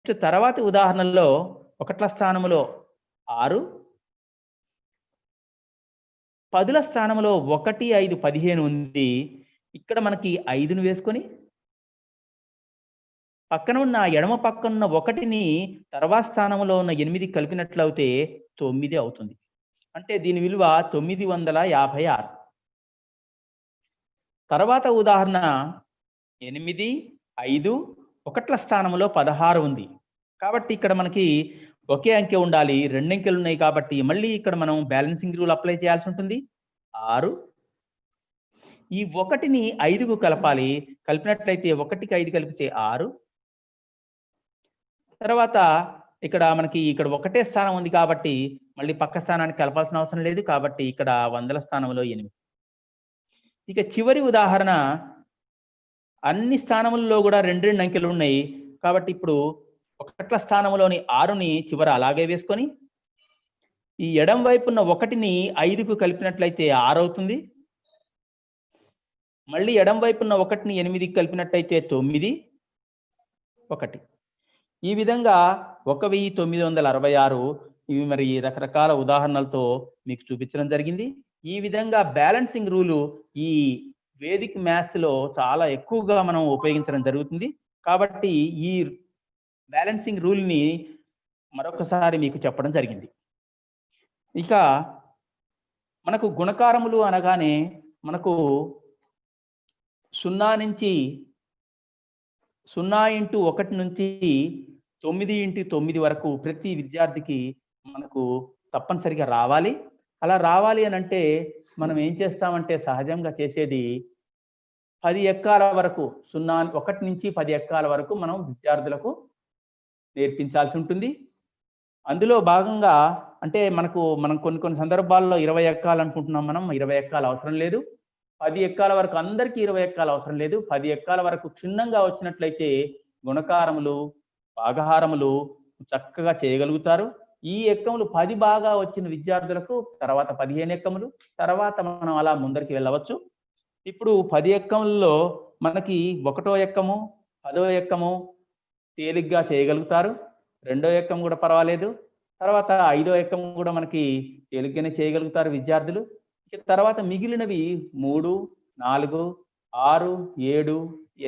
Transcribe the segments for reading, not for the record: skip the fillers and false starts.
తర్వాతి ఉదాహరణలో ఒకట్ల స్థానంలో 6, పదుల స్థానంలో 1, 5, 15 ఉంది. ఇక్కడ మనకి 5ను వేసుకొని పక్కన ఉన్న ఎడమ పక్కనున్న 1ని తర్వాత స్థానంలో ఉన్న 8 కలిపినట్లయితే 9 అవుతుంది. అంటే దీని విలువ 956. తర్వాత ఉదాహరణ 8, 5, ఒకట్ల స్థానంలో 16 ఉంది. కాబట్టి ఇక్కడ మనకి ఒకే అంకె ఉండాలి. 2 అంకెలు ఉన్నాయి కాబట్టి మళ్ళీ ఇక్కడ మనం బ్యాలెన్సింగ్ రూల్ అప్లై చేయాల్సి ఉంటుంది. 6, ఈ 1ని 5కు కలపాలి. కలిపినట్లయితే 1కి 5 కలిపితే 6. తర్వాత ఇక్కడ మనకి ఇక్కడ ఒకటే స్థానం ఉంది కాబట్టి మళ్ళీ పక్క స్థానానికి కలపాల్సిన అవసరం లేదు. కాబట్టి ఇక్కడ వందల స్థానంలో 8. ఇక చివరి ఉదాహరణ అన్ని స్థానములలో కూడా 2, 2 అంకెలు ఉన్నాయి. కాబట్టి ఇప్పుడు ఒకట్ల స్థానంలోని 6ని చివర అలాగే వేసుకొని ఈ ఎడం వైపున్న 1ని 5కు కలిపినట్లయితే 6 అవుతుంది. మళ్ళీ ఎడం వైపున్న 1ని 8కి కలిపినట్టయితే 9, 1. ఈ విధంగా 1966 ఇవి మరి రకరకాల ఉదాహరణలతో మీకు చూపించడం జరిగింది. ఈ విధంగా బ్యాలెన్సింగ్ రూలు ఈ వేదిక్ మ్యాథ్స్‌లో చాలా ఎక్కువగా మనం ఉపయోగించడం జరుగుతుంది. కాబట్టి ఈ బ్యాలెన్సింగ్ రూల్‌ని మరొకసారి మీకు చెప్పడం జరిగింది. ఇక మనకు గుణకారములు అనగానే మనకు 0 నుంచి 0x1 నుంచి 9x9 వరకు ప్రతి విద్యార్థికి మనకు తప్పనిసరిగా రావాలి. అలా రావాలి అనంటే మనం ఏం చేస్తామంటే సహజంగా చేసేది 10 ఎక్కాల వరకు 1 నుంచి 10 ఎక్కాల వరకు మనం విద్యార్థులకు నేర్పించాల్సి ఉంటుంది. అందులో భాగంగా అంటే మనం కొన్ని సందర్భాల్లో 20 ఎక్కాలనుకుంటున్నాం మనం. 20 ఎక్కాల అవసరం లేదు. 10 ఎక్కాల వరకు అందరికీ 20 ఎక్కాల అవసరం లేదు. 10 ఎక్కాల వరకు క్షుణ్ణంగా వచ్చినట్లయితే గుణకారములు, భాగహారములు చక్కగా చేయగలుగుతారు. ఈ ఎక్కములు 10 బాగా వచ్చిన విద్యార్థులకు తర్వాత 15 ఎక్కములు, తర్వాత మనం అలా ముందరికి వెళ్ళవచ్చు. ఇప్పుడు 10 ఎక్కములలో మనకి 1వ ఎక్కము, 10వ ఎక్కము తేలిగ్గా చేయగలుగుతారు. 2వ ఎక్కం కూడా పర్వాలేదు. తర్వాత 5వ ఎక్కం కూడా మనకి తేలిగ్గానే చేయగలుగుతారు విద్యార్థులు. తర్వాత మిగిలినవి 3, 4, 6, 7,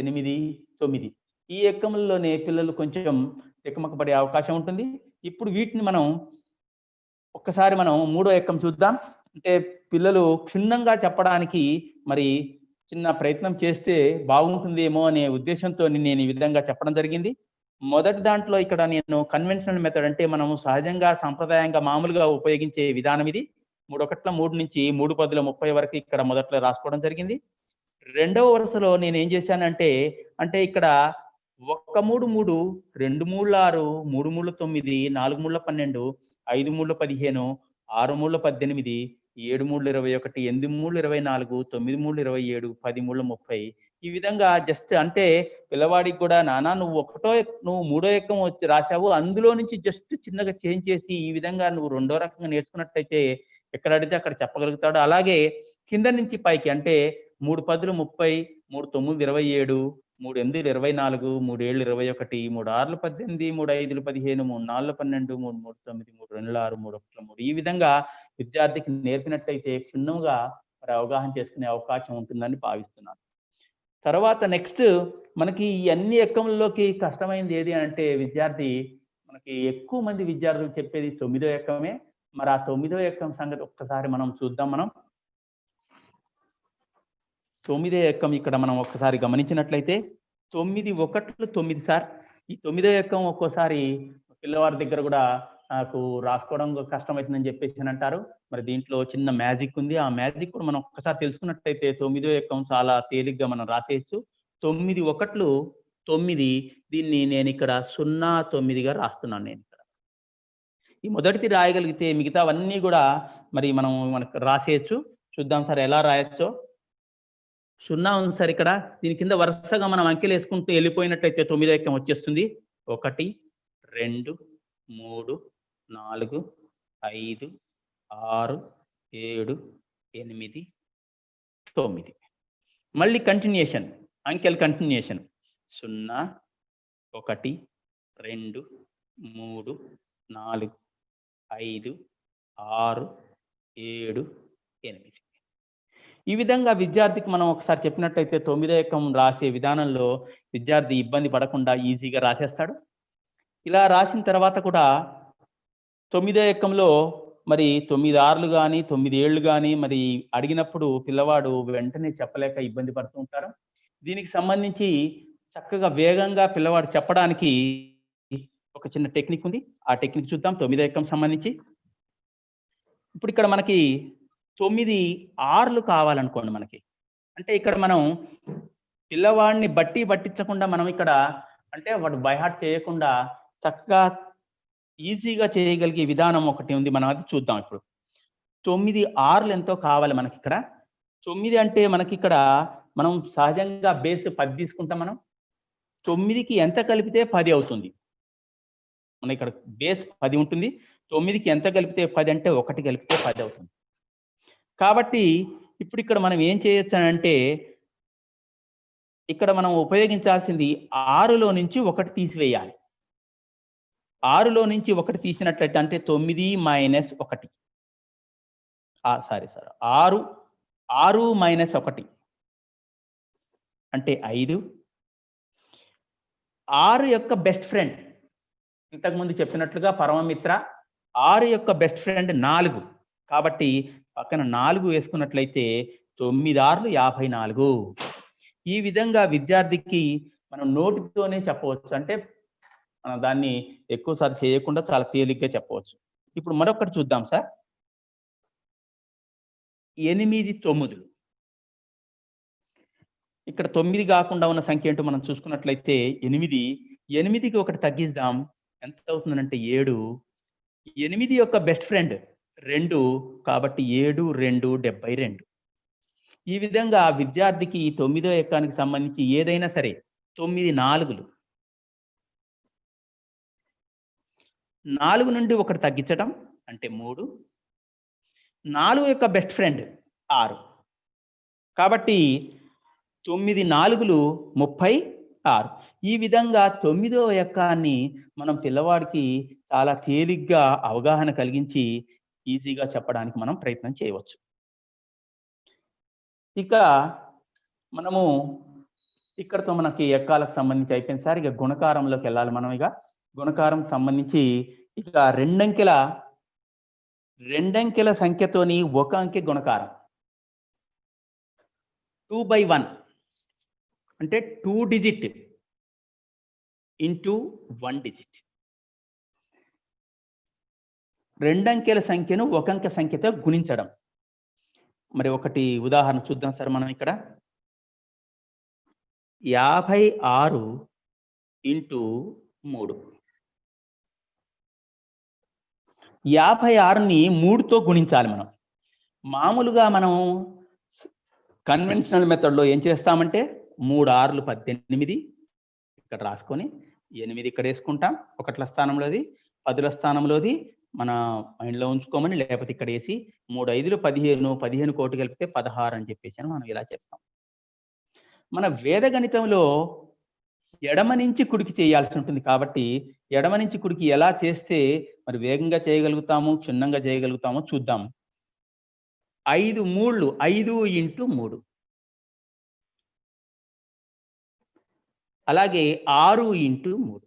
8, 9 ఈ ఎక్కముల్లోనే పిల్లలు కొంచెం తికమక పడే అవకాశం ఉంటుంది. ఇప్పుడు వీటిని మనం ఒక్కసారి మనం 3వ ఎక్కం చూద్దాం. అంటే పిల్లలు క్షుణ్ణంగా చెప్పడానికి మరి చిన్న ప్రయత్నం చేస్తే బాగుంటుందేమో అనే ఉద్దేశంతో నేను ఈ విధంగా చెప్పడం జరిగింది. మొదటి దాంట్లో ఇక్కడ నేను కన్వెన్షనల్ మెథడ్ అంటే మనము సహజంగా సాంప్రదాయంగా మామూలుగా ఉపయోగించే విధానం ఇది. 3 1 3 నుంచి 3 10 30 వరకు ఇక్కడ మొదట్లో రాసుకోవడం జరిగింది. రెండవ వరుసలో నేను ఏం చేశానంటే అంటే ఇక్కడ 1 3 3, 2 3 6, 3 3 9, 4 3 12, 5 3 15, 6 3 18, 7 3 21, 8 3 24, 9 3 27, 10 3 30 ఈ విధంగా జస్ట్ అంటే పిల్లవాడికి కూడా నాన్న నువ్వు 3వ ఎక్కం వచ్చి రాశావు అందులో నుంచి జస్ట్ చిన్నగా చేంజ్ చేసి ఈ విధంగా నువ్వు 2వ రకంగా నేర్చుకున్నట్టయితే ఎక్కడ అడిగితే అక్కడ చెప్పగలుగుతాడు. అలాగే కింద నుంచి పైకి అంటే 3 10 30, 3 9 27, 3 8 24, 3 7 21, 3 6 18, 3 5 15, 3 4 12, 3 3 9, 3 2 6, 3 1 3 ఈ విధంగా విద్యార్థికి నేర్పినట్టయితే క్షుణ్ణంగా మరి అవగాహన చేసుకునే అవకాశం ఉంటుందని భావిస్తున్నాను. తర్వాత నెక్స్ట్ మనకి ఈ అన్ని ఎక్కముల్లోకి కష్టమైంది ఏది అంటే విద్యార్థి మనకి ఎక్కువ మంది విద్యార్థులు చెప్పేది 9వ ఎక్కమే. మరి ఆ 9వ ఎక్కం సంగతి ఒక్కసారి మనం చూద్దాం. 9వ ఎక్కం ఇక్కడ మనం ఒక్కసారి గమనించినట్లయితే 9 1 9 సార్. ఈ 9వ ఎక్కం ఒక్కోసారి పిల్లవాడి దగ్గర కూడా నాకు రాసుకోవడం కష్టమవుతుందని చెప్పేసి అంటారు. మరి దీంట్లో చిన్న మ్యాజిక్ ఉంది. ఆ మ్యాజిక్ కూడా మనం ఒక్కసారి తెలుసుకున్నట్టయితే 9వ ఎక్కం చాలా తేలిగ్గా మనం రాసేయచ్చు. 9 1 9 దీన్ని నేను ఇక్కడ 0 9గా రాస్తున్నాను నేను ఇక్కడ. ఈ మొదటిది రాయగలిగితే మిగతావన్నీ కూడా మరి మనకు రాసేయచ్చు. చూద్దాం సార్ ఎలా రాయొచ్చో. 0 ఉంది సార్ ఇక్కడ. దీని కింద వరుసగా మనం అంకెలు వేసుకుంటూ వెళ్ళిపోయినట్లయితే 9వ ఎక్కం వచ్చేస్తుంది. 1 2 3 4 5 6 7 8 9 మళ్ళీ కంటిన్యూషన్ అంకెల్ కంటిన్యూషన్ 0 1 2 3 4 5 6 7 8. ఈ విధంగా విద్యార్థికి మనం ఒకసారి చెప్పినట్టయితే 9వ ఎక్కం రాసే విధానంలో విద్యార్థి ఇబ్బంది పడకుండా ఈజీగా రాసేస్తాడు. ఇలా రాసిన తర్వాత కూడా 9వ ఎక్కంలో మరి 9 6లు కానీ 9 7లు కానీ మరి అడిగినప్పుడు పిల్లవాడు వెంటనే చెప్పలేక ఇబ్బంది పడుతూ ఉంటారు. దీనికి సంబంధించి చక్కగా వేగంగా పిల్లవాడు చెప్పడానికి ఒక చిన్న టెక్నిక్ ఉంది. ఆ టెక్నిక్ చూద్దాం 9వ ఎక్కం సంబంధించి. ఇప్పుడు ఇక్కడ మనకి 9 6లు కావాలనుకోండి మనకి. అంటే ఇక్కడ మనం పిల్లవాడిని పట్టించకుండా మనం ఇక్కడ అంటే వాడు బై హార్ట్ చేయకుండా చక్కగా ఈజీగా చేయగలిగే విధానం ఒకటి ఉంది. మనం అది చూద్దాం ఇప్పుడు. 9 6లు ఎంతో కావాలి మనకి ఇక్కడ. 9 అంటే మనకి ఇక్కడ మనం సహజంగా బేస్ 10 తీసుకుంటాం మనం. 9కి ఎంత కలిపితే 10 అవుతుంది. మన ఇక్కడ బేస్ 10 ఉంటుంది. 9కి ఎంత కలిపితే 10 అంటే 1 కలిపితే 10 అవుతుంది. కాబట్టి ఇప్పుడు ఇక్కడ మనం ఏం చేయొచ్చు అంటే ఇక్కడ మనం ఉపయోగించాల్సింది 6లో నుంచి 1 తీసివేయాలి. 6లో నుంచి 1 తీసినట్లయితే అంటే 9 - 1. సారీ 6 - 1 అంటే 5. 6 యొక్క బెస్ట్ ఫ్రెండ్ ఇంతకుముందు చెప్పినట్లుగా పరమమిత్ర. 6 యొక్క బెస్ట్ ఫ్రెండ్ 4. కాబట్టి పక్కన 4 వేసుకున్నట్లయితే 9 6లు 54. ఈ విధంగా విద్యార్థికి మనం నోటితోనే చెప్పవచ్చు. అంటే మనం దాన్ని ఎక్కువసార్లు చేయకుండా చాలా తేలిగ్గా చెప్పవచ్చు. ఇప్పుడు మరొకటి చూద్దాం సార్. 8 9లు. ఇక్కడ 9 కాకుండా ఉన్న సంఖ్య ఏంటో మనం చూసుకున్నట్లయితే 8. 8కి 1 తగ్గిద్దాం. ఎంత అవుతుందంటే 7. 8 యొక్క బెస్ట్ ఫ్రెండ్ 2. కాబట్టి 7 2 72. ఈ విధంగా విద్యార్థికి 9వ ఎక్కానికి సంబంధించి ఏదైనా సరే 9 4లు. 4 నుండి 1 తగ్గించడం అంటే 3. 4 యొక్క బెస్ట్ ఫ్రెండ్ 6. కాబట్టి 9 4లు 36. ఈ విధంగా 9వ ఎక్కాన్ని మనం పిల్లవాడికి చాలా తేలిగ్గా అవగాహన కలిగించి ఈజీగా చెప్పడానికి మనం ప్రయత్నం చేయవచ్చు. ఇక మనము ఇక్కడతో మనకి ఎక్కాలకు సంబంధించి అయిపోయింది సార్. ఇక గుణకారంలోకి వెళ్ళాలి మనం. ఇక గుణకారం సంబంధించి ఇక రెండంకెల సంఖ్యతోని ఒక అంకె గుణకారం 2/1 అంటే 2 డిజిట్ ఇంటూ 1 డిజిట్. రెండంకెల సంఖ్యను ఒక అంకె సంఖ్యతో గుణించడం. మరి ఒకటి ఉదాహరణ చూద్దాం సార్ మనం ఇక్కడ. 56 ఇంటూ 3. 56ని 3తో గుణించాలి మనం. మామూలుగా మనం కన్వెన్షనల్ మెథడ్లో ఏం చేస్తామంటే 3 6లు 18 ఇక్కడ రాసుకొని 8 ఇక్కడ వేసుకుంటాం. 1ల స్థానంలోది 10ల స్థానంలోది మన మైండ్లో ఉంచుకోమని, లేకపోతే ఇక్కడ వేసి 3 5లు 15 15 కోటి కలిపితే 16 అని చెప్పేసి మనం ఇలా చేస్తాం. మన వేద గణితంలో ఎడమ నుంచి కుడికి చేయాల్సి ఉంటుంది. కాబట్టి ఎడమ నుంచి కుడికి ఎలా చేస్తే మరి వేగంగా చేయగలుగుతాము, క్షుణ్ణంగా చేయగలుగుతామో చూద్దాం. 5 3లు 5 ఇంటూ 3. అలాగే 6 ఇంటూ 3.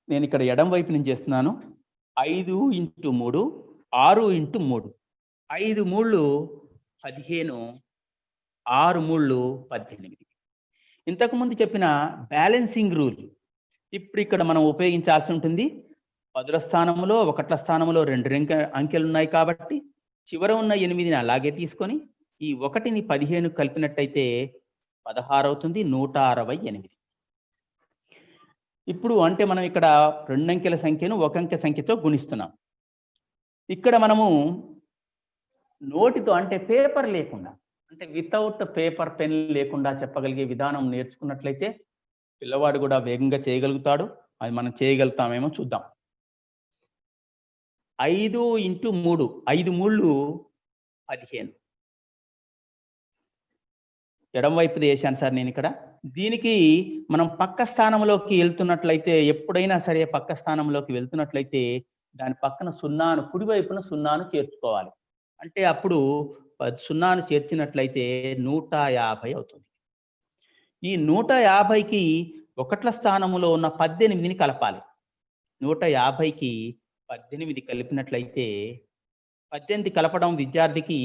నేను ఇక్కడ ఎడం వైపు నుంచి చేస్తున్నాను. 5 ఇంటూ 3 6 ఇంటూ 3. 5 3లు 15, 6 3లు 18. ఇంతకుముందు చెప్పిన బ్యాలెన్సింగ్ రూల్ ఇప్పుడు ఇక్కడ మనం ఉపయోగించాల్సి ఉంటుంది. 10ల స్థానంలో 1ల స్థానంలో 2 అంకెలు ఉన్నాయి కాబట్టి చివర ఉన్న 8ని అలాగే తీసుకొని ఈ 1ని 15 కలిపినట్టయితే 16 అవుతుంది. 168. ఇప్పుడు అంటే మనం ఇక్కడ 2 అంకెల సంఖ్యను 1 అంకె సంఖ్యతో గుణిస్తున్నాం. ఇక్కడ మనము నోటితో అంటే పేపర్ లేకుండా, అంటే వితౌట్ పేపర్ పెన్ లేకుండా చెప్పగలిగే విధానం నేర్చుకున్నట్లయితే పిల్లవాడు కూడా వేగంగా చేయగలుగుతాడు. అది మనం చేయగలుగుతామేమో చూద్దాం. 5 ఇంటూ 3. 5 3లు 15. ఎడమ వైపుది వేసాను సార్ నేను ఇక్కడ. దీనికి మనం పక్క స్థానంలోకి వెళ్తున్నట్లయితే, ఎప్పుడైనా సరే పక్క స్థానంలోకి వెళ్తున్నట్లయితే దాని పక్కన సున్నాను, కుడివైపున సున్నాను చేర్చుకోవాలి. అంటే అప్పుడు సున్నాను చేర్చినట్లయితే 150 అవుతుంది. ఈ 150కి ఒకట్ల స్థానంలో ఉన్న 18ని కలపాలి. 150కి 18 కలిపినట్లయితే 18 కలపడం విద్యార్థికి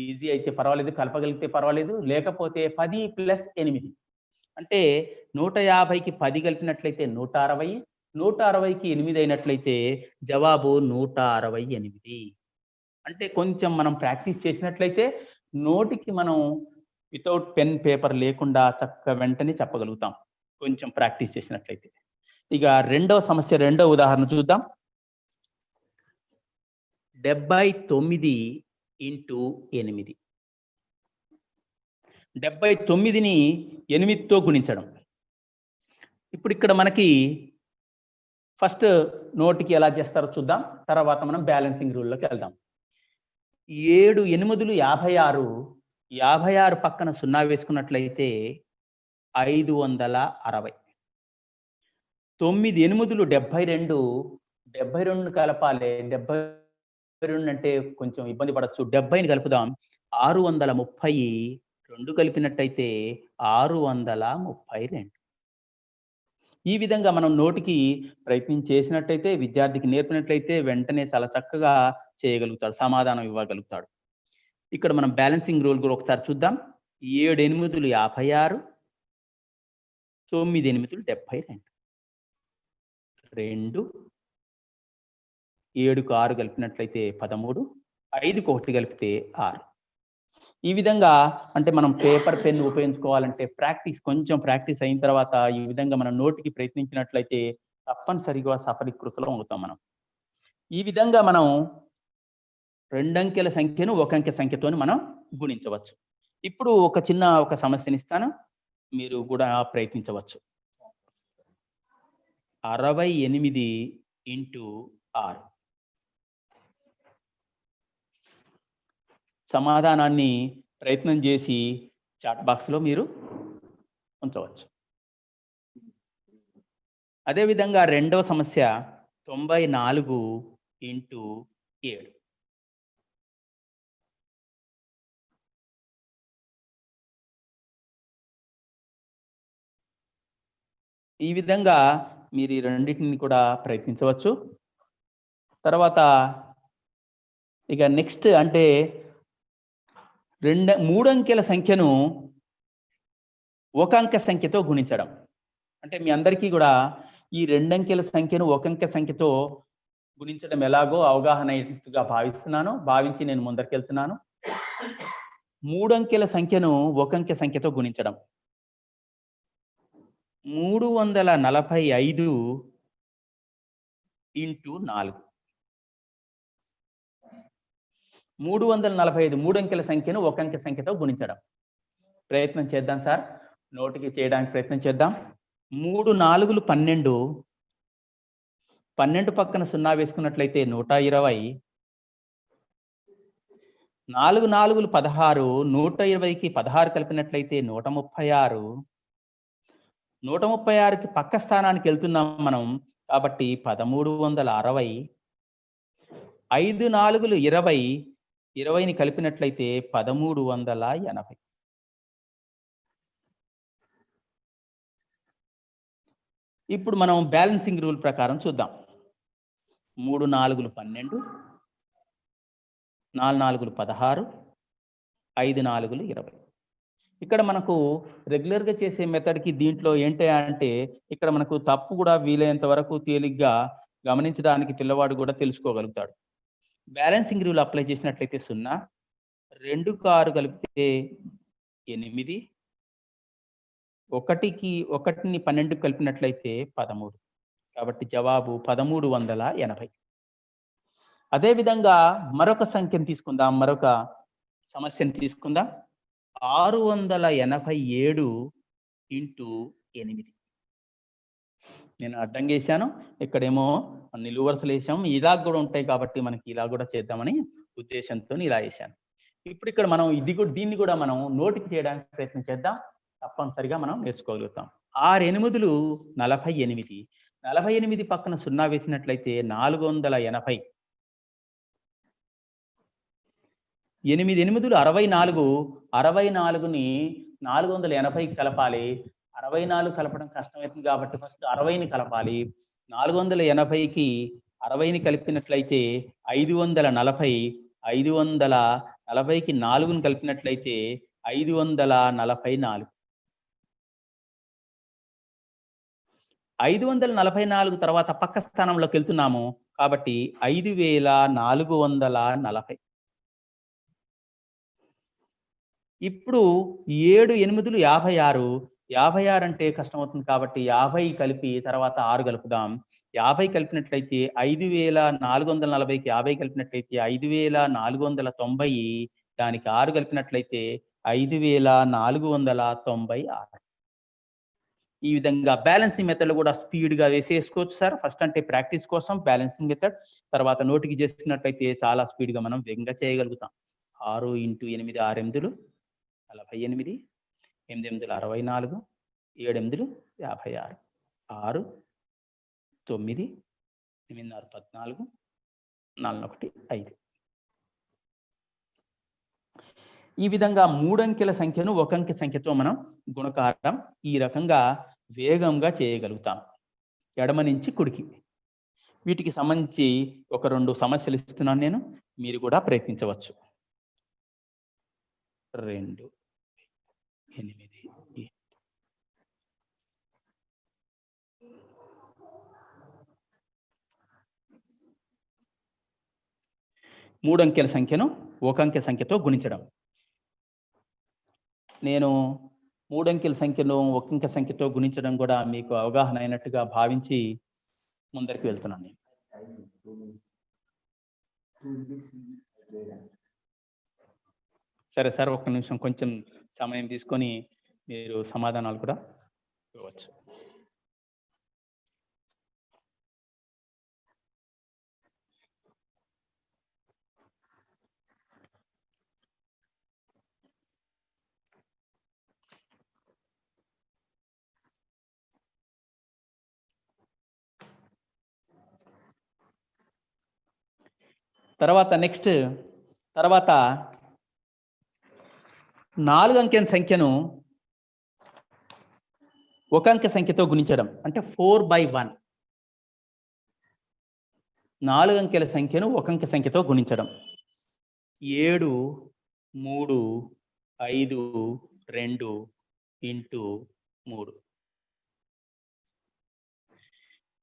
ఈజీ అయితే పర్వాలేదు, కలపగలిగితే పర్వాలేదు. లేకపోతే 10 + 8 అంటే 150కి 10 కలిపినట్లయితే 160, 160కి 8 అయినట్లయితే జవాబు 168. అంటే కొంచెం మనం ప్రాక్టీస్ చేసినట్లయితే నోటికి మనం వితౌట్ పెన్ పేపర్ లేకుండా చక్కగా వెంటనే చెప్పగలుగుతాం, కొంచెం ప్రాక్టీస్ చేసినట్లయితే. ఇక రెండవ సమస్య, రెండవ ఉదాహరణ చూద్దాం. 79 × 8. 79ని 8తో గుణించడం. ఇప్పుడు ఇక్కడ మనకి ఫస్ట్ నోటికి ఎలా చేస్తారో చూద్దాం, తర్వాత మనం బ్యాలెన్సింగ్ రూల్లోకి వెళ్దాం. 7 8 56, 56 పక్కన 0 వేసుకున్నట్లయితే 560. 9 8 72, 72 కలపాలి. 72 అంటే కొంచెం ఇబ్బంది పడొచ్చు. 70ని కలుపుదాం. 630, 2 కలిపినట్టయితే 632. ఈ విధంగా మనం నోటికి ప్రయత్నం చేసినట్టయితే, విద్యార్థికి నేర్పినట్లయితే వెంటనే చాలా చక్కగా చేయగలుగుతాడు, సమాధానం ఇవ్వగలుగుతాడు. ఇక్కడ మనం బ్యాలెన్సింగ్ రూల్ కూడా ఒకసారి చూద్దాం. 7 8 56, 9 8 72. 2, 7కు 6 కలిపినట్లయితే 13, 5కు 1 కలిపితే 6. ఈ విధంగా అంటే మనం పేపర్ పెన్ ఉపయోగించుకోవాలంటే కొంచెం ప్రాక్టీస్ అయిన తర్వాత ఈ విధంగా మనం నోటికి ప్రయత్నించినట్లయితే తప్పనిసరిగా సఫలీకృతలో అవుతాం మనం. ఈ విధంగా మనం 2 అంకెల సంఖ్యను 1 అంకె సంఖ్యతోని మనం గుణించవచ్చు. ఇప్పుడు ఒక సమస్యని ఇస్తాను, మీరు కూడా ప్రయత్నించవచ్చు. 68 × 6. సమాధానాన్ని ప్రయత్నం చేసి చాట్ బాక్స్లో మీరు ఉంచవచ్చు. అదేవిధంగా రెండవ సమస్య 94 × 7. ఈ విధంగా మీరు ఈ రెండింటిని కూడా ప్రయత్నించవచ్చు. తర్వాత ఇక నెక్స్ట్ అంటే 3 అంకెల సంఖ్యను 1 అంకె సంఖ్యతో గుణించడం. అంటే మీ అందరికీ కూడా ఈ 2 అంకెల సంఖ్యను 1 అంకె సంఖ్యతో గుణించడం ఎలాగో అవగాహనగా భావించి నేను ముందరికెళ్తున్నాను. 3 అంకెల సంఖ్యను 1 అంకె సంఖ్యతో గుణించడం. 345 × 4. 345 3 అంకెల సంఖ్యను 1 అంకె సంఖ్యతో గుణించడం. ప్రయత్నం చేద్దాం సార్, నోటికి చేయడానికి ప్రయత్నం చేద్దాం. 3 4 12, 12 పక్కన 0 వేసుకున్నట్లయితే 120, 4 4 16, 120కి 16 కలిపినట్లయితే 136, 136కి పక్క స్థానానికి వెళ్తున్నాం మనం కాబట్టి 1360, 5 4 20, 20ని కలిపినట్లయితే 1380. ఇప్పుడు మనం బ్యాలెన్సింగ్ రూల్ ప్రకారం చూద్దాం. 3 4 12, 4 4 16, 5 4 20. ఇక్కడ మనకు రెగ్యులర్గా చేసే మెథడ్కి దీంట్లో ఏంటి అంటే, ఇక్కడ మనకు తప్పు కూడా వీలైనంత వరకు తేలిగ్గా గమనించడానికి పిల్లవాడు కూడా తెలుసుకోగలుగుతాడు. బ్యాలెన్సింగ్ రూల్ అప్లై చేసినట్లయితే 0, 2కు 6 కలిపితే 8, 1ని 12 కలిపినట్లయితే 13. కాబట్టి జవాబు 1380. అదేవిధంగా మరొక సంఖ్యను తీసుకుందాం, మరొక సమస్యను తీసుకుందాం. 687 × 8. నేను అడ్డంగా వేసాను, ఇక్కడేమో నిలువు వరుసలు వేసాము. ఇలా కూడా ఉంటాయి కాబట్టి మనకి ఇలా కూడా చేద్దామని ఉద్దేశంతో ఇలా వేసాను. ఇప్పుడు ఇక్కడ మనం దీన్ని కూడా మనం నోటికి చేయడానికి ప్రయత్నం చేద్దాం. తప్పనిసరిగా మనం నేర్చుకోగలుగుతాం. 6 ఎనిమిదిలు 48. 48 పక్కన 0 వేసినట్లయితే 480. 8 ఎనిమిదిలు 64. 64ని 480కి కలపాలి. 64 కలపడం కష్టమవుతుంది కాబట్టి ఫస్ట్ 60ని కలపాలి. 480కి 60ని కలిపినట్లయితే 540. 540కి 4ని కలిపినట్లయితే 544. 544 తర్వాత పక్క స్థానంలోకి వెళ్తున్నాము కాబట్టి 5440. ఇప్పుడు 7 ఎనిమిదిలు 56. 56 అంటే కష్టమవుతుంది కాబట్టి 50 కలిపి తర్వాత 6 కలుపుదాం. 50 కలిపినట్లయితే 5440కి 50 కలిపినట్లయితే 5490. దానికి 6 కలిపినట్లయితే 5496. ఈ విధంగా బ్యాలెన్సింగ్ మెథడ్లో కూడా స్పీడ్గా వేసేసుకోవచ్చు సార్. ఫస్ట్ అంటే ప్రాక్టీస్ కోసం బ్యాలెన్సింగ్ మెథడ్, తర్వాత నోటికి చేసుకున్నట్లయితే చాలా స్పీడ్గా మనం వేగంగా చేయగలుగుతాం. 6 × 8 6 ఎనిమిదిలు 48. 8 ఎనిమిదిలు 64. 7 ఎనిమిదిలు 56. 6 9 8 6 14 4 1 5. ఈ విధంగా 3 అంకెల సంఖ్యను 1 అంకె సంఖ్యతో మనం గుణకారం ఈ రకంగా వేగంగా చేయగలుగుతాం ఎడమ నుంచి కుడికి. వీటికి సంబంధించి ఒక 2 సమస్యలు ఇస్తున్నాను నేను, మీరు కూడా ప్రయత్నించవచ్చు. 2 8 3 అంకెల సంఖ్యను 1 అంకె సంఖ్యతో గుణించడం. నేను 3 అంకెల సంఖ్యను 1 అంకె సంఖ్యతో గుణించడం కూడా మీకు అవగాహన అయినట్టుగా భావించి ముందరికి వెళ్తున్నాను నేను. సరే సార్, ఒక్క నిమిషం కొంచెం సమయం తీసుకొని మీరు సమాధానాలు కూడా ఇవ్వచ్చు. తర్వాత 4 అంకెల సంఖ్యను 1 అంకె సంఖ్యతో గుణించడం అంటే 4/1. 4 అంకెల సంఖ్యను 1 అంకె సంఖ్యతో గుణించడం. 7 3 5 2 × 3.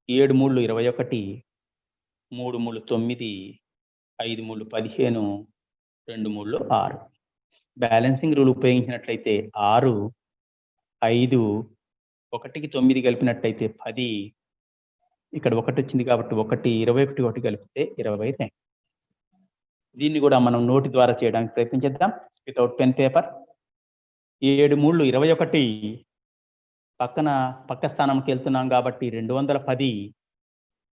7 3 21. 3 3 9. 5 3 15. 2 3 6. బ్యాలెన్సింగ్ రూల్ ఉపయోగించినట్లయితే 6 5 1కి 9 కలిపినట్లయితే 10. ఇక్కడ 1 వచ్చింది కాబట్టి 1 21 1 కలిపితే 22. దీన్ని కూడా మనం నోటి ద్వారా చేయడానికి ప్రయత్నం చేద్దాం వితౌట్ పెన్ పేపర్. 7 3 21. పక్క స్థానంకి వెళ్తున్నాం కాబట్టి 210.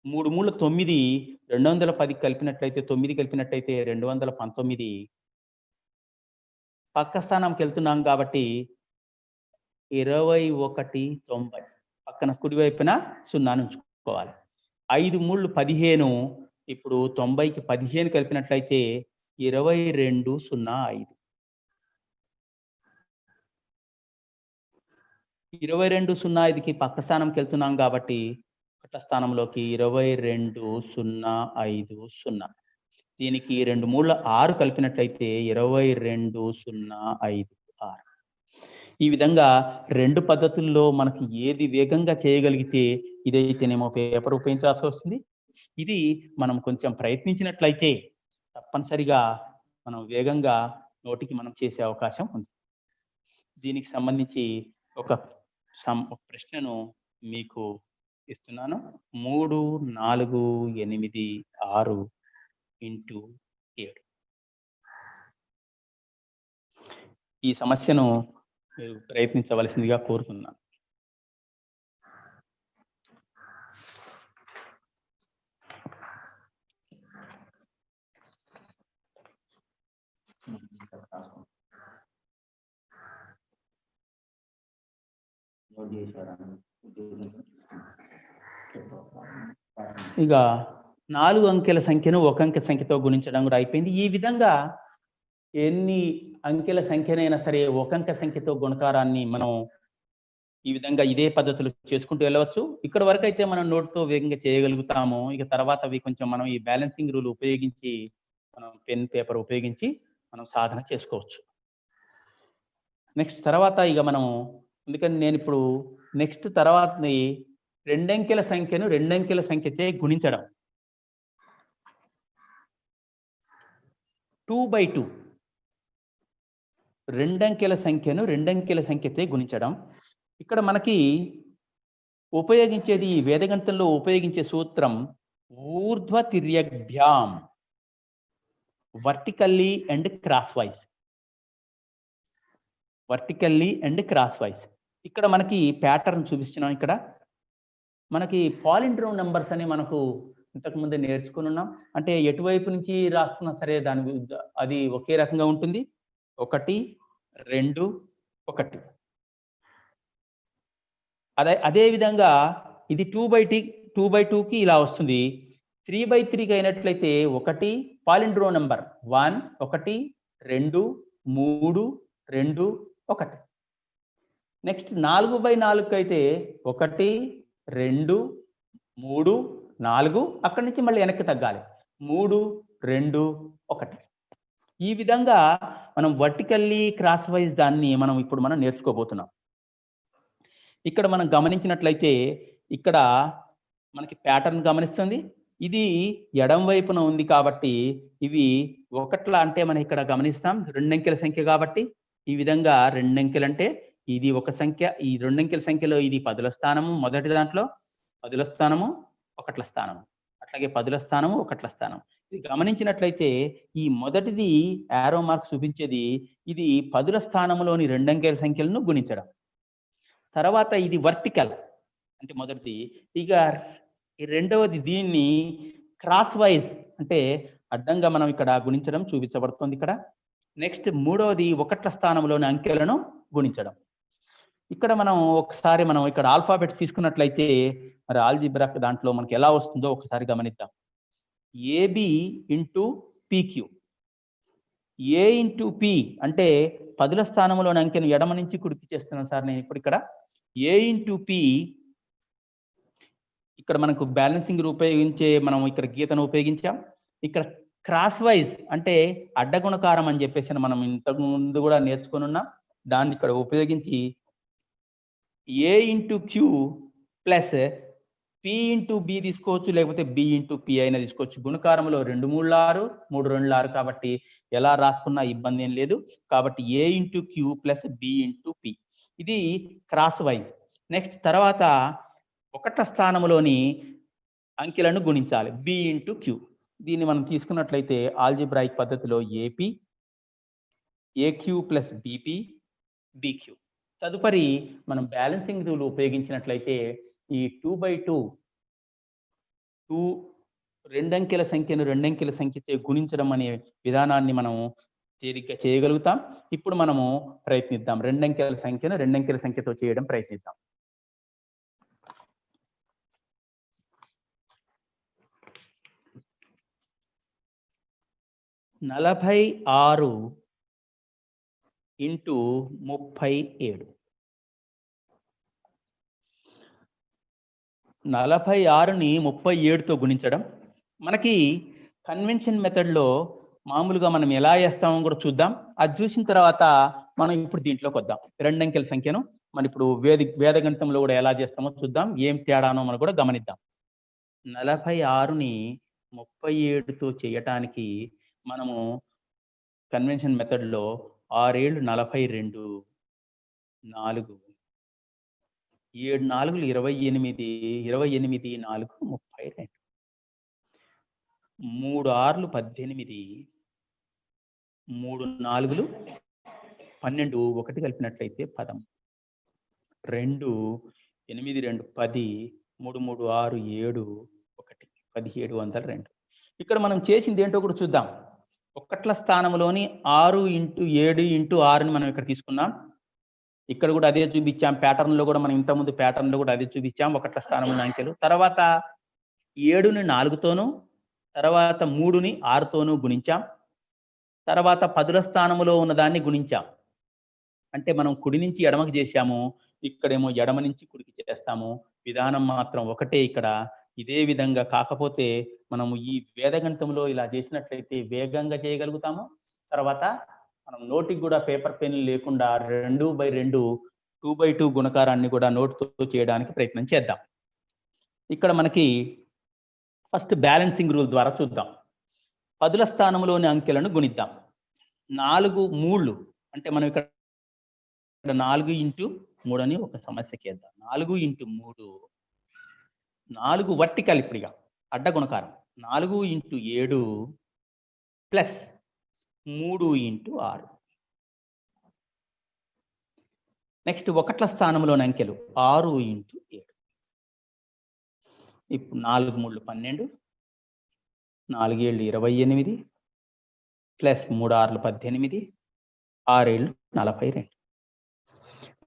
3 3 9. 210 కలిపినట్లయితే 9 కలిపినట్లయితే 219. పక్క స్థానంకి వెళ్తున్నాం కాబట్టి 21 90. పక్కన కుడివైపున 0 ఉంచుకోవాలి. 5 3 15. ఇప్పుడు 90కి 15 కలిపినట్లయితే 22 05. 22 05కి పక్క స్థానంకి వెళ్తున్నాం కాబట్టి కొత్త స్థానంలోకి 22 05 0. దీనికి 2 3 6 కలిపినట్లయితే 22 05 6. ఈ విధంగా 2 పద్ధతుల్లో మనకి ఏది వేగంగా చేయగలిగితే ఇదైతేనేమో పేపర్ ఉపయోగించాల్సి వస్తుంది. ఇది మనం కొంచెం ప్రయత్నించినట్లయితే తప్పనిసరిగా మనం వేగంగా నోటికి మనం చేసే అవకాశం ఉంది. దీనికి సంబంధించి ఒక ప్రశ్నను మీకు ఇస్తున్నాను. 3 4 8 6 × 7. ఈ సమస్యను మీరు ప్రయత్నించవలసిందిగా కోరుతున్నాను. ఇక 4 అంకెల సంఖ్యను ఒక అంకె సంఖ్యతో గుణించడం కూడా అయిపోయింది. ఈ విధంగా ఎన్ని అంకెల సంఖ్యనైనా సరే ఒక అంకె సంఖ్యతో గుణకారాన్ని మనం ఈ విధంగా ఇదే పద్ధతులు చేసుకుంటూ వెళ్ళవచ్చు. ఇక్కడ వరకు అయితే మనం నోట్తో వేగంగా చేయగలుగుతాము. ఇక తర్వాత అవి కొంచెం మనం ఈ బ్యాలెన్సింగ్ రూల్ ఉపయోగించి మనం పెన్ పేపర్ ఉపయోగించి మనం సాధన చేసుకోవచ్చు. నెక్స్ట్ తర్వాత ఇక మనం ఎందుకని నేను ఇప్పుడు నెక్స్ట్ తర్వాతని రెండంకెల సంఖ్యను రెండంకెల సంఖ్యచే గుణించడం 2/2 రెండంకెల సంఖ్యను రెండంకెల సంఖ్యచే గుణించడం. ఇక్కడ మనకి ఉపయోగించేది వేదగణితంలో ఉపయోగించే సూత్రం ఊర్ధ్వ తిర్యగ్భ్యాం vertically and crosswise. Vertically and crosswise. ఇక్కడ మనకి ప్యాటర్న్ చూపిస్తున్నాం. ఇక్కడ మనకి పాలిండ్రోమ్ నంబర్స్ అని మనకు ఇంతకుముందే నేర్చుకుని ఉన్నాం. అంటే ఎటువైపు నుంచి రాసుకున్నా సరే అది ఒకే రకంగా ఉంటుంది. 1, 2, 1. అదే విధంగా ఇది 2/2కి ఇలా వస్తుంది. 3/3కి అయినట్లయితే 1 పాలిండ్రోమ్ నంబర్ 1, 1, 2, 3, 2, 1. నెక్స్ట్ 4/4కి అయితే 1, 2, 3, 4. అక్కడి నుంచి మళ్ళీ వెనక్కి తగ్గాలి. 3, 2, 1. ఈ విధంగా మనం వర్టికల్లీ క్రాస్ వైజ్ దాన్ని మనం నేర్చుకోబోతున్నాం. ఇక్కడ మనం గమనించినట్లయితే ఇక్కడ మనకి ప్యాటర్న్ గమనిస్తుంది. ఇది ఎడం వైపున ఉంది కాబట్టి ఇవి ఒకట్లా అంటే మనం ఇక్కడ గమనిస్తాం. రెండంకెల సంఖ్య కాబట్టి ఈ విధంగా రెండంకెలు అంటే ఇది ఒక సంఖ్య. ఈ రెండంకెల సంఖ్యలో ఇది పదుల స్థానము, మొదటి దాంట్లో పదుల స్థానము, ఒకట్ల స్థానము, అట్లాగే పదుల స్థానము, ఒకట్ల స్థానం. ఇది గమనించినట్లయితే ఈ మొదటిది యారో మార్క్ చూపించేది ఇది పదుల స్థానంలోని రెండంకెల సంఖ్యలను గుణించడం. తర్వాత ఇది వర్టికల్ అంటే మొదటిది. ఇక ఈ రెండవది దీన్ని క్రాస్ వైజ్ అంటే అడ్డంగా మనం ఇక్కడ గుణించడం చూపించబడుతుంది ఇక్కడ. నెక్స్ట్ మూడవది ఒకట్ల స్థానంలోని అంకెలను గుణించడం. ఇక్కడ మనం ఒకసారి ఇక్కడ ఆల్ఫాబెట్స్ తీసుకున్నట్లయితే మరి ఆల్జీబ్రా దాంట్లో మనకి ఎలా వస్తుందో ఒకసారి గమనిద్దాం. AB into PQ. A into P అంటే పదుల స్థానంలోని అంకెను ఎడమ నుంచి కుడికి చేస్తున్నాను సార్ నేను ఇప్పుడు ఇక్కడ. ఏ ఇంటూ పి ఇక్కడ మనకు బ్యాలెన్సింగ్ ఉపయోగించే మనం ఇక్కడ గీతను ఉపయోగించాం. ఇక్కడ క్రాస్ వైజ్ అంటే అడ్డగుణకారం అని చెప్పేసి మనం ఇంతకు ముందు కూడా నేర్చుకుని ఉన్నాం. దాన్ని ఇక్కడ ఉపయోగించి A into Q plus P into B తీసుకోవచ్చు, లేకపోతే బి ఇంటూ పి అయినా తీసుకోవచ్చు. గుణకారంలో 2 3 6, 3 2 6 కాబట్టి ఎలా రాసుకున్నా ఇబ్బంది ఏం లేదు. కాబట్టి A into Q plus B into P ఇది క్రాస్ వైజ్. నెక్స్ట్ తర్వాత ఒకట్ల స్థానంలోని అంకెలను గుణించాలి. B into Q. దీన్ని మనం తీసుకున్నట్లయితే ఆల్జిబ్రాయిక్ పద్ధతిలో AP, AQ plus BP, BQ. తదుపరి మనం బ్యాలెన్సింగ్ రూల్ ఉపయోగించినట్లయితే ఈ 2/2 రెండంకెల సంఖ్యను రెండంకెల సంఖ్యచే గుణించడం అనే విధానాన్ని మనం తేలిగ్గా చేయగలుగుతాం. ఇప్పుడు మనము ప్రయత్నిద్దాం. రెండంకెల సంఖ్యను రెండంకెల సంఖ్యతో చేయడం ప్రయత్నిద్దాం. నలభై 6 ఇంటూ 37. 46ని 37తో గుణించడం. మనకి కన్వెన్షన్ మెథడ్లో మామూలుగా మనం ఎలా చేస్తామో కూడా చూద్దాం. అది చూసిన తర్వాత మనం ఇప్పుడు దీంట్లోకి వద్దాం. రెండంకెల సంఖ్యను మనం ఇప్పుడు వేదగణితంలో కూడా ఎలా చేస్తామో చూద్దాం. ఏం తేడానో మనం కూడా గమనిద్దాం. 46ని 37తో చేయటానికి మనము కన్వెన్షన్ మెథడ్లో 6 ఏళ్ళు 42, 4, 7 4లు 28, 28 4 32, 3 6లు 18, 3 4లు 12, 1 కలిపినట్లయితే 13, 2 8 2 10, 3 3 6 7 1 1702. ఇక్కడ మనం చేసింది ఏంటో కూడా చూద్దాం. ఒకట్ల స్థానంలోని 6 ఇంటూ 7 ఇంటూ 6ని మనం ఇక్కడ తీసుకున్నాం. ఇక్కడ కూడా అదే చూపించాం. ప్యాటర్న్లో కూడా మనం ఇంతకుముందు ప్యాటర్న్లో కూడా అదే చూపించాం. ఒకట్ల స్థానంలో అంకెలు. తర్వాత 7ని 4తోనూ, తర్వాత 3ని 6తోనూ గుణించాం. తర్వాత పదుల స్థానంలో ఉన్న దాన్ని గుణించాం. అంటే మనం కుడి నుంచి ఎడమకి చేశాము. ఇక్కడేమో ఎడమ నుంచి కుడికి చేస్తాము. విధానం మాత్రం ఒకటే ఇక్కడ. ఇదే విధంగా కాకపోతే మనము ఈ వేదగణితంలో ఇలా చేసినట్లయితే వేగంగా చేయగలుగుతాము. తర్వాత మనం నోటికి కూడా పేపర్ పెన్ లేకుండా 2/2 2/2 గుణకారాన్ని కూడా నోటుతో చేయడానికి ప్రయత్నం చేద్దాం. ఇక్కడ మనకి ఫస్ట్ బ్యాలెన్సింగ్ రూల్ ద్వారా చూద్దాం. పదుల స్థానంలోని అంకెలను గుణిద్దాం. 4 3 అంటే మనం ఇక్కడ 4 ఇంటూ 3 అని ఒక సమస్యకి వేద్దాం. 4 ఇంటూ 3 4 వర్టికల్ ఇప్పుడిగా అడ్డ గుణకారం. 4 ఇంటూ 7 ప్లస్ 3 ఇంటూ 6. నెక్స్ట్ ఒకట్ల స్థానంలోని అంకెలు 6 ఇంటూ 7. ఇప్పుడు 4 3 12, 4 7 28 ప్లస్ 3 6 18, 6 7 42.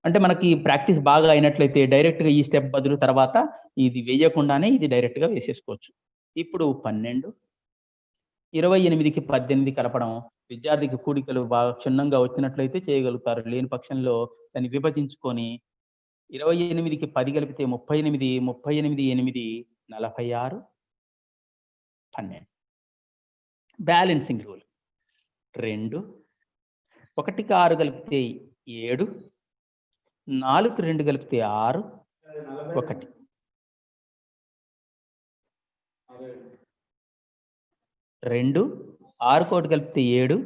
అంటే మనకి ప్రాక్టీస్ బాగా అయినట్లయితే డైరెక్ట్‌గా ఈ స్టెప్ బదులు తర్వాత ఇది వేయకుండానే ఇది డైరెక్ట్‌గా వేసేసుకోవచ్చు. ఇప్పుడు 12, 28కి 18 కలపడం విద్యార్థికి కూడికలు బాగా క్షుణ్ణంగా వచ్చినట్లయితే చేయగలుగుతారు. లేని పక్షంలో దాన్ని విభజించుకొని 28కి 10 కలిపితే 38, 38 8 46, 12. బ్యాలెన్సింగ్ రూల్ 2, 1కి 6 కలిపితే 7, 4కి 2 కలిపితే 6, 1. 2 6 కోటి కలిపితే 7,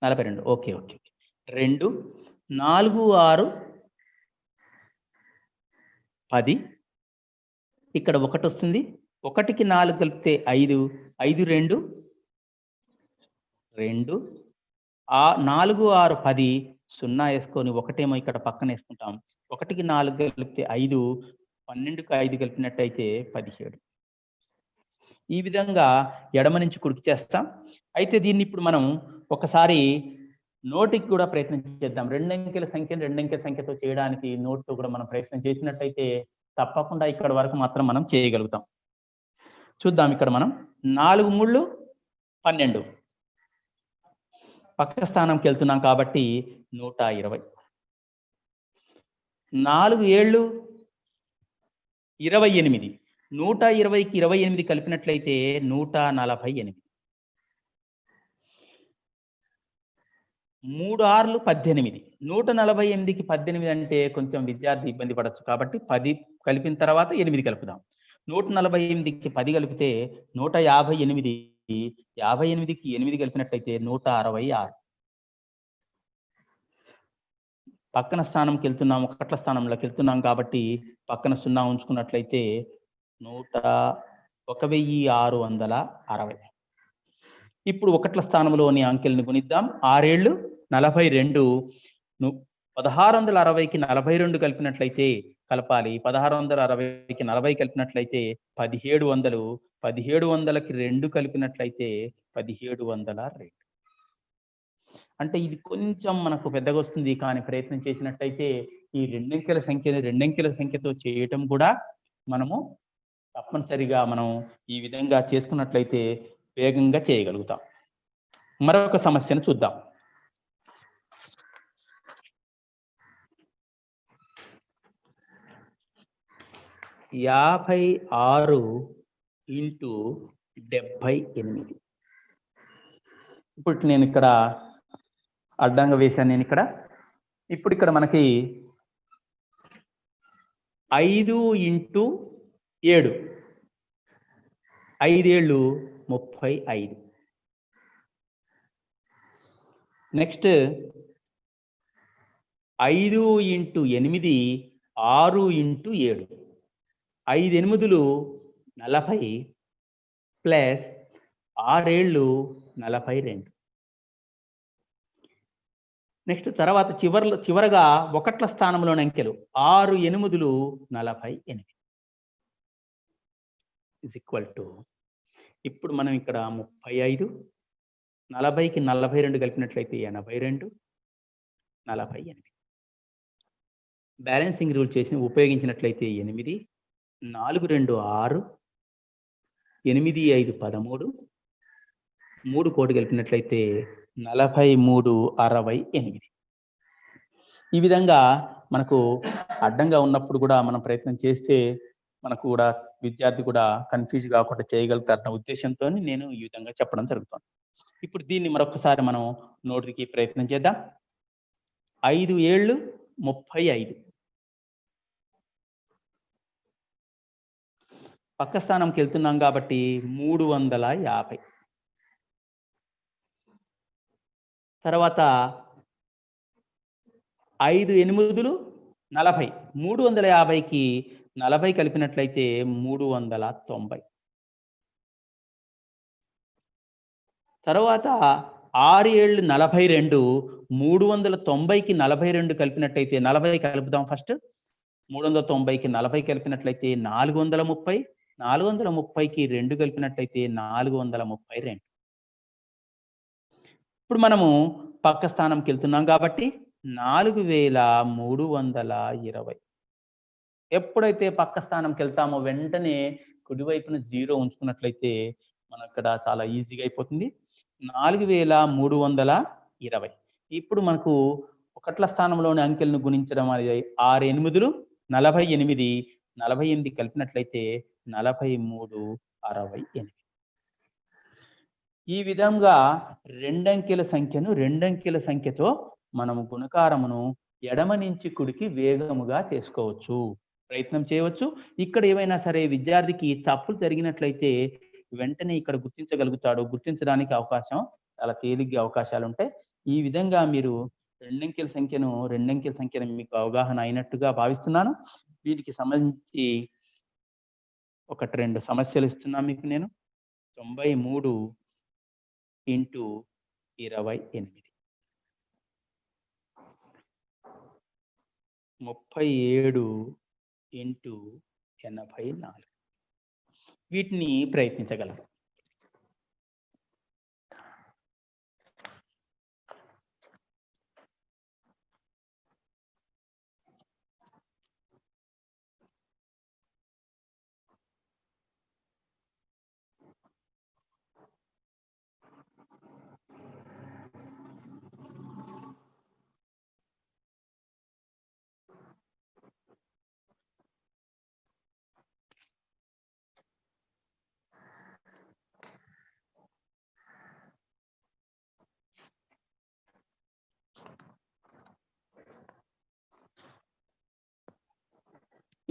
42. ఓకే. 2 4 6 10. ఇక్కడ 1 వస్తుంది. 1కి 4 కలిపితే 5, 5 2 2 4 6 10 0 వేసుకొని ఒకటేమో ఇక్కడ పక్కన వేసుకుంటాం. 1కి 4 కలిపితే 5, 12కి 5 కలిపినట్టయితే 17. ఈ విధంగా ఎడమ నుంచి కుడికి చేస్తాం. అయితే దీన్ని ఇప్పుడు మనం ఒకసారి నోటికి కూడా ప్రయత్నం చేద్దాం. 2 అంకెల సంఖ్యను 2 అంకెల సంఖ్యతో చేయడానికి నోట్తో కూడా మనం ప్రయత్నం చేసినట్టయితే తప్పకుండా ఇక్కడ వరకు మాత్రం మనం చేయగలుగుతాం. చూద్దాం ఇక్కడ మనం 4 3 12 పక్క స్థానంకి వెళ్తున్నాం కాబట్టి 120. 4 7 28. 120కి 28 కలిపినట్లయితే 148. 3 6 18. 148కి 18 అంటే కొంచెం విద్యార్థి ఇబ్బంది పడొచ్చు కాబట్టి 10 కలిపిన తర్వాత 8 కలుపుదాం. 148కి 10 కలిపితే 158. 58కి 8 కలిపినట్లయితే 166. పక్కన స్థానంకి వెళ్తున్నాం, ఒకట్ల స్థానంలోకి వెళ్తున్నాం కాబట్టి పక్కన 0 ఉంచుకున్నట్లయితే 1660. ఇప్పుడు ఒకట్ల స్థానంలోని అంకెల్ని గుణిద్దాం. 6 7 42. 1660కి 42 కలిపినట్లయితే కలపాలి. 1660కి 40 కలిపినట్లయితే 1700. 1700కి 2 కలిపినట్లయితే 1702. అంటే ఇది కొంచెం మనకు పెద్దగా వస్తుంది. కానీ ప్రయత్నం చేసినట్టయితే ఈ 2 అంకెల సంఖ్యని 2 అంకెల సంఖ్యతో చేయటం కూడా మనము తప్పనిసరిగా మనం ఈ విధంగా చేసుకున్నట్లయితే వేగంగా చేయగలుగుతాం. మరొక సమస్యను చూద్దాం. 56 ఇంటూ 78. ఇప్పుడు నేను ఇక్కడ అడ్డంగా వేశాను నేను ఇక్కడ. ఇప్పుడు ఇక్కడ మనకి 5 into 7. 5 7 35. Next 5 into 8, 6 into 7. 5 8 40 plus 6 7 42. Next తర్వాత చివరగా ఒకట్ల స్థానంలోని అంకెలు 6 8 48 ఇస్ ఈక్వల్ టు. ఇప్పుడు మనం ఇక్కడ 35, 40కి 42 కలిపినట్లయితే 82, 48. బ్యాలెన్సింగ్ రూల్ చేసి ఉపయోగించినట్లయితే 8, 4 2 6, 8 5 13, 3 కోటి కలిపినట్లయితే 43 68. ఈ విధంగా మనకు అడ్డంగా ఉన్నప్పుడు కూడా మనం ప్రయత్నం చేస్తే మనకు కూడా విద్యార్థి కూడా కన్ఫ్యూజ్ కాకుండా చేయగలుగుతారన్న ఉద్దేశంతో నేను ఈ విధంగా చెప్పడం జరుగుతుంది. ఇప్పుడు దీన్ని మరొకసారి మనం నోటికి ప్రయత్నం చేద్దాం. 5 ఏళ్ళు 35. పక్క స్థానంకి వెళ్తున్నాం కాబట్టి 350. తర్వాత 5 8 40. 350కి 40 కలిపినట్లయితే 390. తర్వాత 6 ఏళ్ళు 42. 390కి 42 కలిపినట్లయితే 40 కలుపుదాం ఫస్ట్. 390కి 40 కలిపినట్లయితే 430. 430కి 2 కలిపినట్లయితే 432. ఇప్పుడు మనము పక్క స్థానంకి వెళ్తున్నాం కాబట్టి 4320. ఎప్పుడైతే పక్క స్థానంకి వెళ్తామో వెంటనే కుడివైపున 0 ఉంచుకున్నట్లయితే మనం ఇక్కడ చాలా ఈజీగా అయిపోతుంది. 4320. ఇప్పుడు మనకు ఒకట్ల స్థానంలోని అంకెలను గుణించడం అనేది 6 8 48. 48 కలిపినట్లయితే 43 68. ఈ విధంగా రెండంకెల సంఖ్యతో మనము గుణకారమును ఎడమ నుంచి కుడికి వేగముగా చేసుకోవచ్చు, ప్రయత్నం చేయవచ్చు. ఇక్కడ ఏమైనా సరే విద్యార్థికి తప్పులు జరిగినట్లయితే వెంటనే ఇక్కడ గుర్తించగలుగుతాడు. గుర్తించడానికి చాలా తేలిగ్గా అవకాశాలు ఉంటాయి. ఈ విధంగా మీరు రెండంకెల సంఖ్యను మీకు అవగాహన అయినట్టుగా భావిస్తున్నాను. వీటికి సంబంధించి 1 2 సమస్యలు ఇస్తున్నాను మీకు నేను. 93 × 28, 37 × 84. వీటిని ప్రయత్నించగలరు.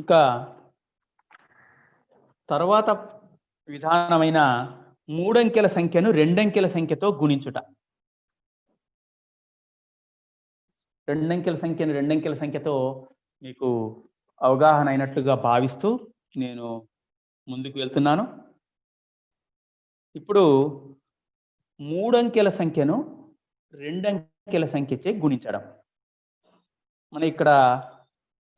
ఇక తర్వాత విధానమైన 3 అంకెల సంఖ్యను 2 అంకెల సంఖ్యతో గుణించుట. 2 అంకెల సంఖ్యను 2 అంకెల సంఖ్యతో మీకు అవగాహన అయినట్లుగా భావిస్తూ నేను ముందుకు వెళ్తున్నాను. ఇప్పుడు 3 అంకెల సంఖ్యను 2 అంకెల సంఖ్యచే గుణించడం. మనం ఇక్కడ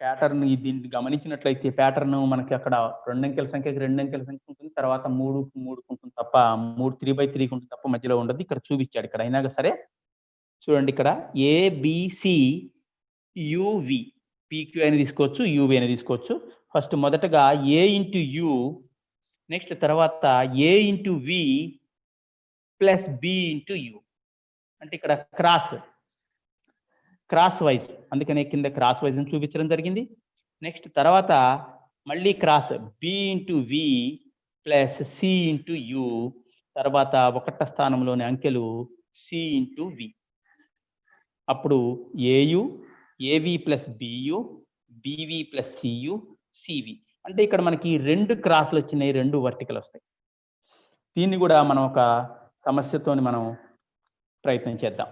ప్యాటర్న్ దీన్ని గమనించినట్లయితే ప్యాటర్న్ మనకి అక్కడ 2 అంకెల సంఖ్యకి 2 అంకెల సంఖ్య ఉంటుంది. తర్వాత 3 ఉంటుంది తప్ప 3 3/3 ఉంటుంది తప్ప మధ్యలో ఉండదు. ఇక్కడ చూపించాడు. ఇక్కడ అయినా సరే చూడండి, ఇక్కడ ఏబిసి యువి, పిక్యూ అని తీసుకోవచ్చు, యువి అని తీసుకోవచ్చు. ఫస్ట్ మొదటగా ఏ ఇంటూ యు, నెక్స్ట్ తర్వాత A into V plus B into U. అంటే ఇక్కడ క్రాస్ వైజ్, అందుకనే కింద క్రాస్ వైజ్ అని చూపించడం జరిగింది. నెక్స్ట్ తర్వాత మళ్ళీ cross B into V plus C into U, తర్వాత 1వ స్థానంలోని అంకెలు సి ఇంటూ వి. అప్పుడు A U, A V plus B U, B V plus C U, C V. అంటే ఇక్కడ మనకి 2 క్రాస్లు వచ్చినాయి, 2 వర్టికల్ వస్తాయి. దీన్ని కూడా మనం ఒక సమస్యతోని మనం ప్రయత్నం చేద్దాం.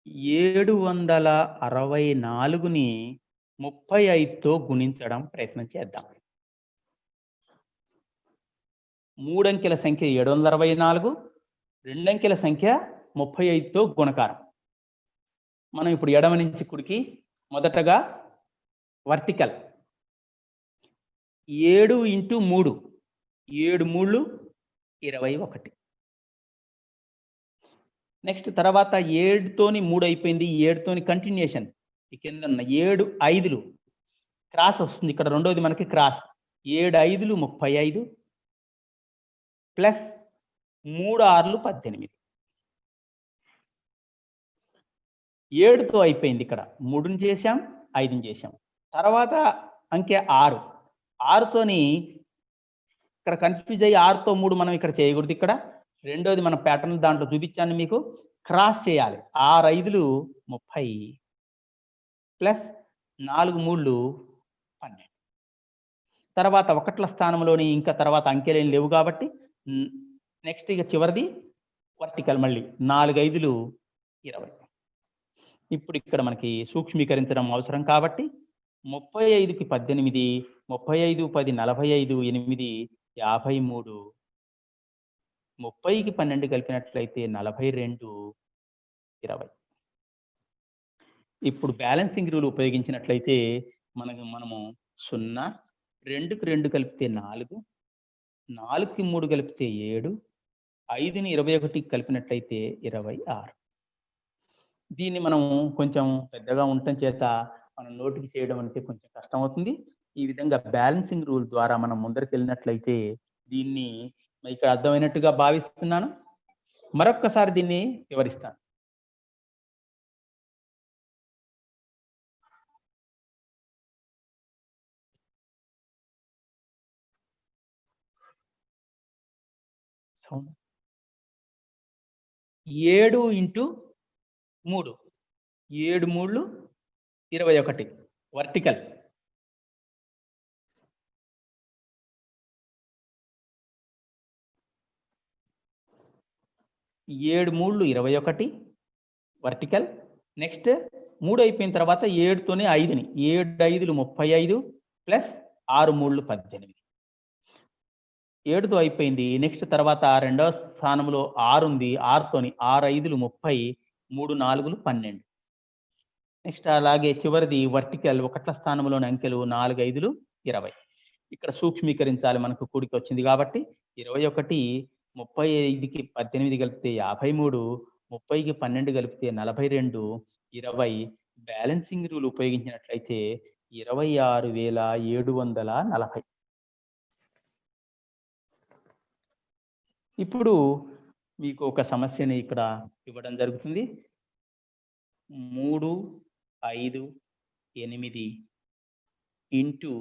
764ని 35తో గుణించడం ప్రయత్నం చేద్దాం. 3 అంకెల సంఖ్య 764, 2 అంకెల సంఖ్య 35తో గుణకారం. మనం ఇప్పుడు ఎడమ నుంచి కుడికి మొదటగా వర్టికల్ 7 × 3, 7 3 21. నెక్స్ట్ తర్వాత 7తోని 3 అయిపోయింది. 7తోని కంటిన్యూషన్. ఈ కింద 7 5లు క్రాస్ వస్తుంది. ఇక్కడ రెండోది మనకి క్రాస్. 7 5లు 35 ప్లస్ 3 6లు 18. 7తో అయిపోయింది. ఇక్కడ 3ని చేశాం, 5ని చేశాం. తర్వాత అంకె 6. 6తోని ఇక్కడ కన్ఫ్యూజ్ అయ్యి 6తో 3 మనం ఇక్కడ చేయకూడదు. ఇక్కడ రెండోది మన ప్యాటర్న్ దాంట్లో చూపించాను మీకు. క్రాస్ చేయాలి. 6 5లు 30 ప్లస్ 4 3లు 12. తర్వాత ఒకట్ల స్థానంలోని ఇంకా తర్వాత అంకెలేం లేవు కాబట్టి నెక్స్ట్ ఇక చివరిది వర్టికల్ మళ్ళీ 4 5లు 20. ఇప్పుడు ఇక్కడ మనకి సూక్ష్మీకరించడం అవసరం కాబట్టి 35కి 18, 35 10 45, 8 53, 30కి 12 కలిపినట్లయితే 42 20. ఇప్పుడు బ్యాలెన్సింగ్ రూల్ ఉపయోగించినట్లయితే మనము 0, 2కి 2 కలిపితే 4, 4కి 3 కలిపితే 7, 5ని 21కి కలిపినట్లయితే 26. దీన్ని మనం కొంచెం పెద్దగా ఉండటం చేత మనం నోటికి చేయడం అంటే కొంచెం కష్టం అవుతుంది. ఈ విధంగా బ్యాలెన్సింగ్ రూల్ ద్వారా మనం ముందరికి వెళ్ళినట్లయితే దీన్ని ఇక్కడ అర్థమైనట్టుగా భావిస్తున్నాను. మరొక్కసారి దీన్ని వివరిస్తాను. Sound 7 into 3 7 3లు 21 vertical. 7 3లు 21 vertical. Next 3 అయిపోయిన తర్వాత 7తోనే 5ని 7 5లు 35 ప్లస్ 6 3లు 18. 7తో అయిపోయింది. నెక్స్ట్ తర్వాత రెండవ స్థానంలో 6 ఉంది. 6తోని 6 5లు 30, 3 4లు 12. నెక్స్ట్ అలాగే చివరిది వర్టికల్ ఒకట్ల స్థానంలోని అంకెలు 4 5లు 20. ఇక్కడ సూక్ష్మీకరించాలి. మనకు కూడికి వచ్చింది కాబట్టి 21, 35కి 18 కలిపితే 53, 30కి 12 కలిపితే 42, 20. బ్యాలెన్సింగ్ రూల్ ఉపయోగించినట్లయితే 26,740. ఇప్పుడు మీకు ఒక సమస్యని ఇక్కడ ఇవ్వడం జరుగుతుంది. 3 5 8 ఇంటూ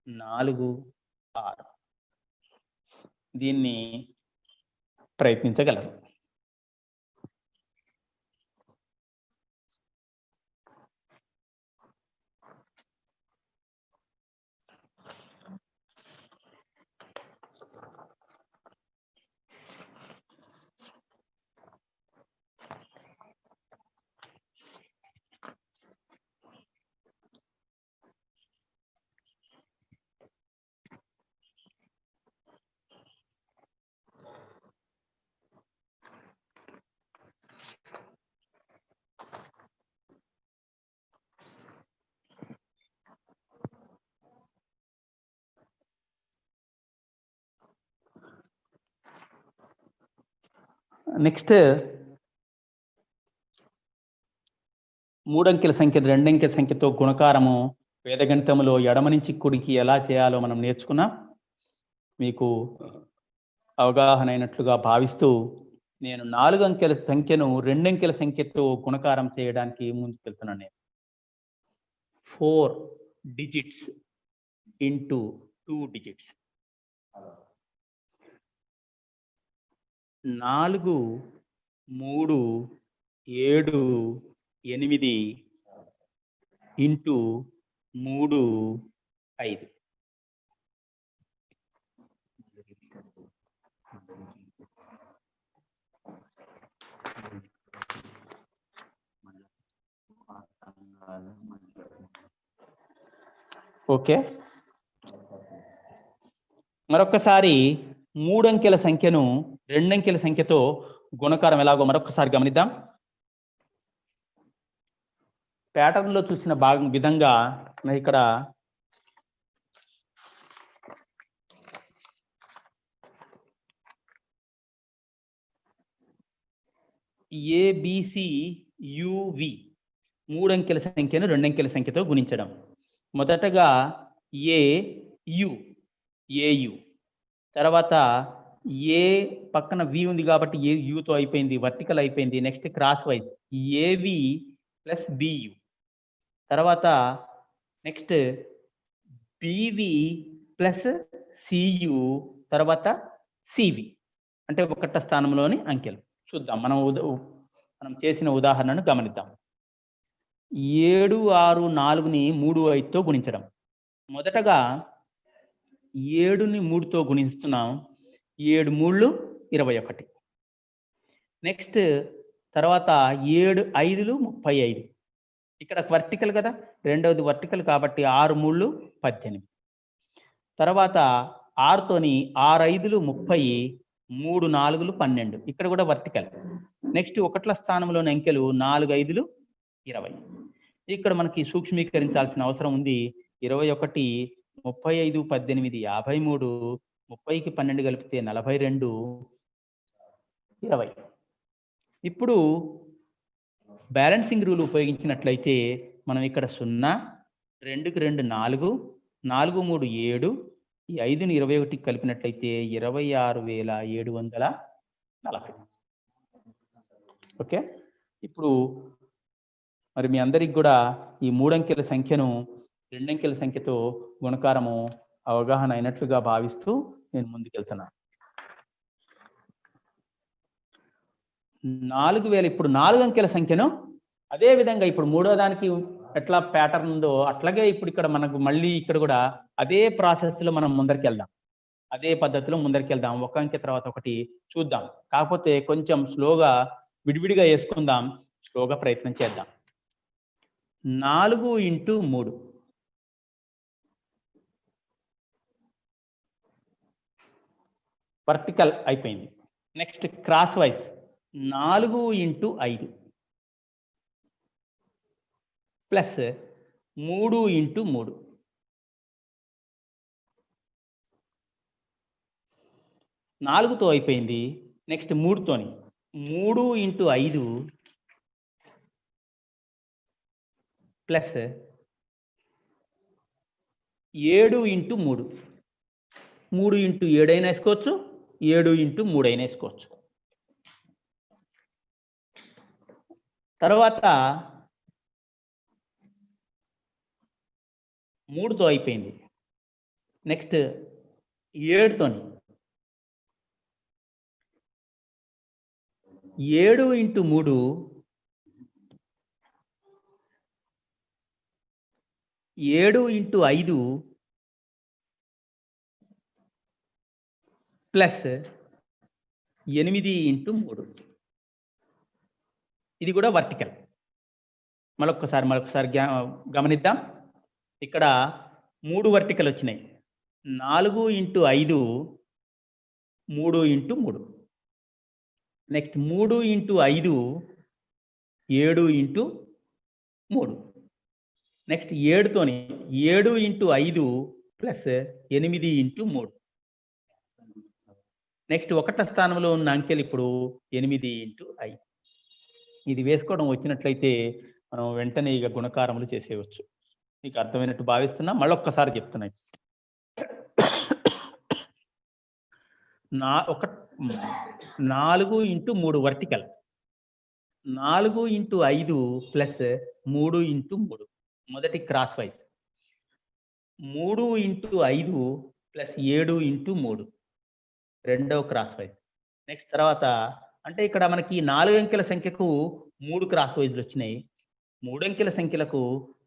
4 6. దీన్ని ప్రయత్నించగలరు. నెక్స్ట్ 3 అంకెల సంఖ్య 2 అంకెల సంఖ్యతో గుణకారము వేదగణితంలో ఎడమ నుంచి కుడికి ఎలా చేయాలో మనం నేర్చుకున్నాం. మీకు అవగాహన అయినట్లుగా భావిస్తూ నేను 4 అంకెల సంఖ్యను 2 అంకెల సంఖ్యతో గుణకారం చేయడానికి ముందుకెళ్తున్నాను. నేను 4 digits into 2 digits. 4 3 7 8 into 3 5. Okay. మరొకసారి 3 అంకెల సంఖ్యను 2 అంకెల సంఖ్యతో గుణకారం ఎలాగో మరొకసారి గమనిద్దాం. ప్యాటర్న్ లో చూసిన విధంగా ఇక్కడ ఏబిసియువి 3 అంకెల సంఖ్యను 2 అంకెల సంఖ్యతో గుణించడం. మొదటగా ఏయు, తర్వాత ఏ పక్కన వి ఉంది కాబట్టి ఏ యుతో అయిపోయింది, వర్టికల్ అయిపోయింది. నెక్స్ట్ క్రాస్ వైజ్ ఏవి ప్లస్ బియు, తర్వాత నెక్స్ట్ బివి ప్లస్ సియు, తర్వాత సివి అంటే ఒకట స్థానంలోని అంకెలు. చూద్దాం, మనం చేసిన ఉదాహరణను గమనిద్దాం. 7, 6, 4ని 3, 5తో గుణించడం. మొదటగా 7ని 3తో గుణిస్తున్నాం. 7 3 21. నెక్స్ట్ తర్వాత 7 5 35. ఇక్కడ వర్టికల్ కదా, రెండవది వర్టికల్ కాబట్టి 6 3 18. తర్వాత 6తోని 6 5 30, 3 4 12. ఇక్కడ కూడా వర్టికల్. నెక్స్ట్ ఒకట్ల స్థానంలోని అంకెలు 4 5 20. ఇక్కడ మనకి సూక్ష్మీకరించాల్సిన అవసరం ఉంది. 21, 35, 18, 53, 30కి 12 కలిపితే 42, 20. ఇప్పుడు బ్యాలెన్సింగ్ రూల్ ఉపయోగించినట్లయితే మనం ఇక్కడ 0, 2కి 2 4, 4 3 7, ఈ 5ని 21కి కలిపినట్లయితే 26,740. ఓకే, ఇప్పుడు మరి మీ అందరికి కూడా ఈ 3 అంకెల సంఖ్యను 2 అంకెల సంఖ్యతో గుణకారము అవగాహన అయినట్లుగా భావిస్తూ నేను ముందుకెళ్తున్నాను. 4000 ఇప్పుడు 4 అంకెల సంఖ్యను అదే విధంగా ఇప్పుడు మూడో దానికి ఎట్లా ప్యాటర్న్ ఉందో అట్లాగే ఇప్పుడు ఇక్కడ మనకు మళ్ళీ ఇక్కడ కూడా అదే ప్రాసెస్ లో మనం ముందరికి వెళ్దాం, అదే పద్ధతిలో ముందరికి వెళ్దాం. ఒక అంకె తర్వాత ఒకటి చూద్దాం, కాకపోతే కొంచెం స్లోగా విడివిడిగా వేసుకుందాం, స్లోగా ప్రయత్నం చేద్దాం. 4 × 3 వర్టికల్ అయిపోయింది. Next cross wise 4 × 5 plus 3 × 3. 4తో అయిపోయింది. Next 3తోని 3 × 5 plus 7 × 3. 3 × 7 అయినా వేసుకోవచ్చు, 7 × 3 అయినా వేసుకోవచ్చు. తర్వాత 3తో అయిపోయింది. నెక్స్ట్ 7తోని 7 × 3 7 × 5 ప్లస్ 8 × 3. ఇది కూడా వర్టికల్. మరొకసారి గమనిద్దాం. ఇక్కడ 3 వర్టికల్ వచ్చినాయి. 4 × 5 3 × 3. నెక్స్ట్ 3 × 5 7 × 3. నెక్స్ట్ 7తోని 7 × 5 ప్లస్ 8 × 3. నెక్స్ట్ ఒకట స్థానంలో ఉన్న అంకెలు ఇప్పుడు 8 × 5. ఇది వేసుకోవడం వచ్చినట్లయితే మనం వెంటనే ఇక గుణకారములు చేసేయవచ్చు. మీకు అర్థమైనట్టు భావిస్తున్నా. మళ్ళొక్కసారి చెప్తున్నాయి. 4 × 3 వర్టికల్, 4 × 5 ప్లస్ 3 × 3 మొదటి క్రాస్ వైజ్, 3 × 5 ప్లస్ 7 × 3 రెండవ క్రాస్ వైజ్. నెక్స్ట్ తర్వాత అంటే ఇక్కడ మనకి 4 అంకెల సంఖ్యకు 3 క్రాస్ వైజ్లు వచ్చినాయి, 3 అంకెల సంఖ్యలకు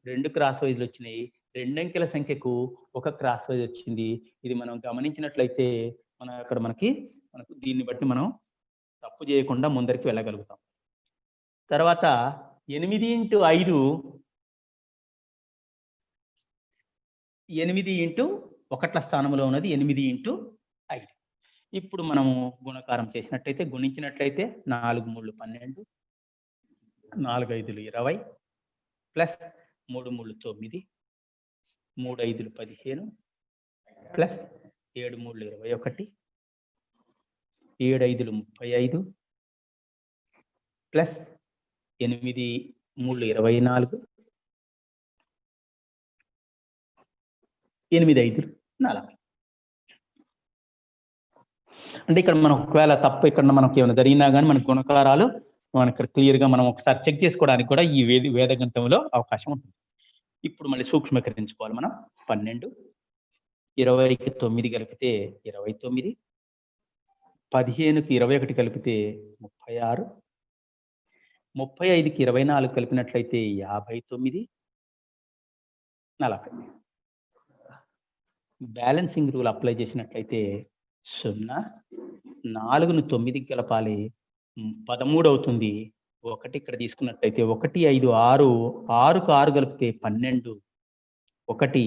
2 క్రాస్ వైజ్లు వచ్చినాయి, 2 అంకెల సంఖ్యకు 1 క్రాస్ వైజ్ వచ్చింది. ఇది మనం గమనించినట్లయితే మనకు దీన్ని బట్టి మనం తప్పు చేయకుండా ముందరికి వెళ్ళగలుగుతాం. తర్వాత 8 × 5 8 × 1ల స్థానంలో ఉన్నది 8 × 5. ఇప్పుడు మనము గుణకారం చేసినట్లయితే గుణించినట్లయితే 4 3 12, 4 5 20 ప్లస్ 3 3 9, 3 5 15 ప్లస్ 7 3 21, 7 5 35 ప్లస్ 8 3 24 8 5 40. అంటే ఇక్కడ మనం ఒకవేళ తప్పు ఇక్కడ మనకి ఏమైనా జరిగినా కానీ మనకి గుణకారాలు మనం ఇక్కడ క్లియర్గా మనం ఒకసారి చెక్ చేసుకోవడానికి కూడా ఈ వేదగంతంలో అవకాశం ఉంటుంది. ఇప్పుడు మళ్ళీ సూక్ష్మీకరించుకోవాలి మనం. 12 20కి 9 కలిపితే 29, 15కి 21 కలిపితే 36, 35కి 24 కలిపినట్లయితే 59, 40. బ్యాలెన్సింగ్ రూల్ అప్లై చేసినట్లయితే 0, 4ను 9కి కలపాలి 13 అవుతుంది. 1 ఇక్కడ తీసుకున్నట్లయితే 1 5 6, 6కు 6 కలిపితే 12, 1 3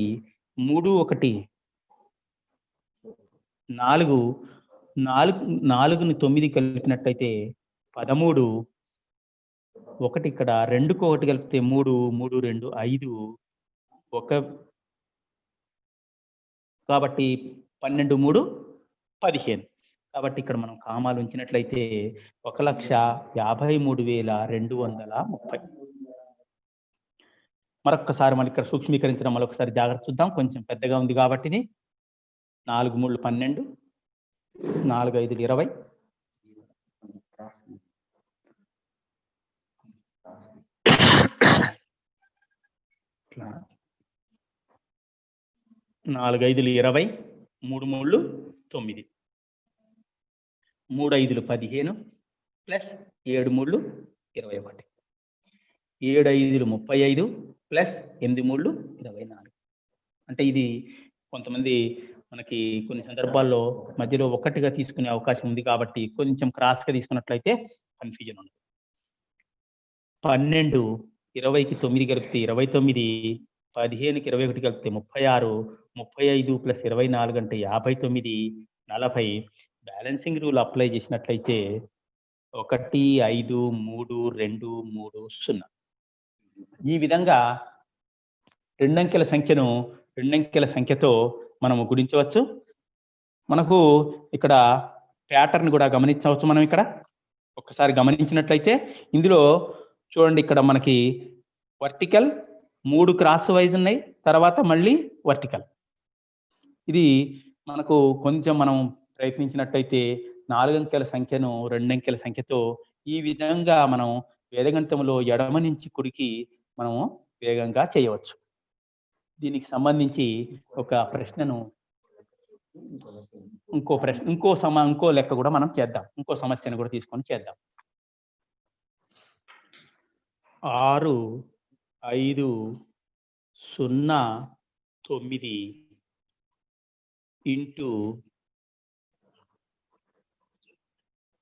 1 4, 4ను 9 కలిపినట్లయితే 13, 1 ఇక్కడ 2కు 1 కలిపితే 3 3 2 5, 1 కాబట్టి 12 3 15. కాబట్టి ఇక్కడ మనం కామాలు ఉంచినట్లయితే 1,53,230. మరొక్కసారి మనం ఇక్కడ సూక్ష్మీకరించడం మరొకసారి జాగ్రత్త చూద్దాం. కొంచెం పెద్దగా ఉంది కాబట్టి 4 3 12, 4 5 20, 4 5 20, 3 3 9, 3 5 15 ప్లస్ 7 3 21, 7 5 35 ప్లస్ 8 3 24. అంటే ఇది కొంతమంది మనకి కొన్ని సందర్భాల్లో మధ్యలో ఒకటిగా తీసుకునే అవకాశం ఉంది కాబట్టి కొంచెం క్రాస్గా తీసుకున్నట్లయితే కన్ఫ్యూజన్ ఉంది. 12 20కి 9 కలిపితే 29, 15కి 21 కలిపితే 36, 35 ప్లస్ 24 అంటే 59, 40. బ్యాలెన్సింగ్ రూల్ అప్లై చేసినట్లయితే 1 5 3 2 3 0. ఈ విధంగా రెండంకెల సంఖ్యతో మనము గుణించవచ్చు. మనకు ఇక్కడ ప్యాటర్న్ కూడా గమనించవచ్చు. మనం ఇక్కడ ఒక్కసారి గమనించినట్లయితే ఇందులో చూడండి, ఇక్కడ మనకి వర్టికల్ 3 క్రాస్ వైజ్ ఉన్నాయి, తర్వాత మళ్ళీ వర్టికల్. ఇది మనకు కొంచెం మనం ప్రయత్నించినట్లయితే 4 అంకెల సంఖ్యను 2 అంకెల సంఖ్యతో ఈ విధంగా మనం వేదగణితంలో ఎడమ నుంచి కుడికి మనము వేగంగా చేయవచ్చు. దీనికి సంబంధించి ఒక ప్రశ్నను ఇంకో లెక్క కూడా మనం చేద్దాం. ఇంకో సమస్యను కూడా తీసుకొని చేద్దాం. 6 5 0 9 ఇంటూ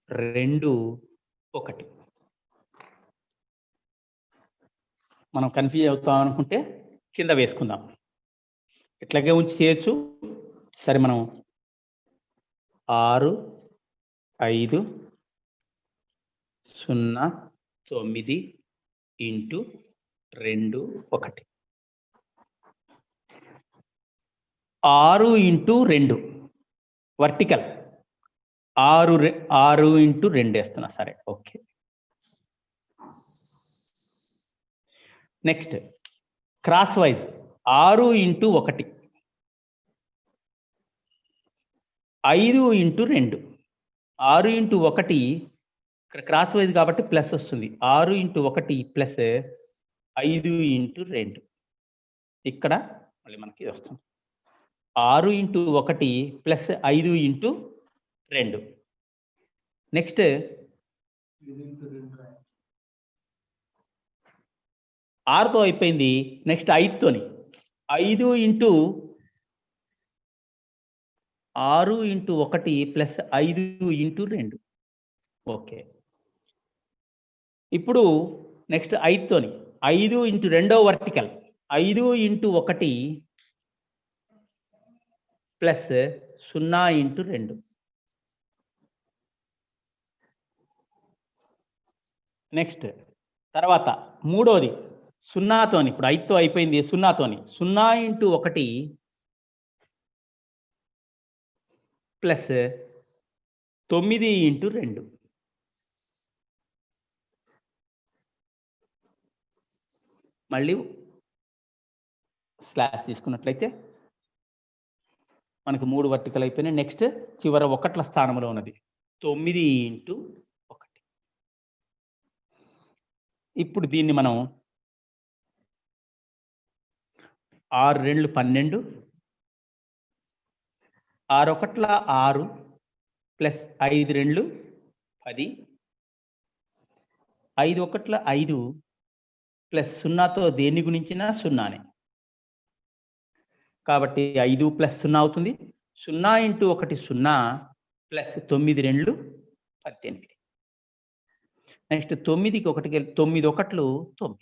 2 1. మనం కన్ఫ్యూజ్ అవుతాం అనుకుంటే కింద వేసుకుందాం. ఇట్లాగే ఉంచి చేయొచ్చు. సరే, మనం 6 5 0 9 ఇంటూ 2 1. 6 ఇంటూ 2 వర్టికల్, 6 ఇంటూ 2 వేస్తున్నా. సరే, okay. Next cross wise 6 into 1, 5 into 2. 6 into 1 ఇక్కడ క్రాస్ వైజ్ కాబట్టి ప్లస్ వస్తుంది. 6 ఇంటూ 1 ప్లస్ 5 ఇంటూ 2. ఇక్కడ మళ్ళీ మనకి ఇది వస్తుంది 6 ఇంటూ 1 ప్లస్ 5 ఇంటూ 2. నెక్స్ట్ 6తో అయిపోయింది. నెక్స్ట్ 5తోని 5 into 6 into 1 plus 5 into 2. Okay. ఇప్పుడు నెక్స్ట్ 5తోని 5 ఇంటూ 2వ vertical, 5 into 1 plus 0 into 2. Next తర్వాత మూడోది 0తోని, ఇప్పుడు 5తో అయిపోయింది. 0తోని 0 ఇంటూ 1 ప్లస్ 9 ఇంటూ 2. మళ్ళీ స్లాష్ తీసుకున్నట్లయితే మనకు 3 వర్టికల్ అయిపోయినాయి. నెక్స్ట్ చివర 1ల స్థానంలో ఉన్నది 9 ఇంటూ 1. ఇప్పుడు దీన్ని మనం 6 2 12, 6 1 6 ప్లస్ 5 2 10, 5 1 5 ప్లస్ 0తో దేన్ని గుణించినా 0నే. కాబట్టి 5 ప్లస్ 0 అవుతుంది. 0 ఇంటూ 1 0 ప్లస్ 9 2 18. నెక్స్ట్ 9కి 1 9 1 9.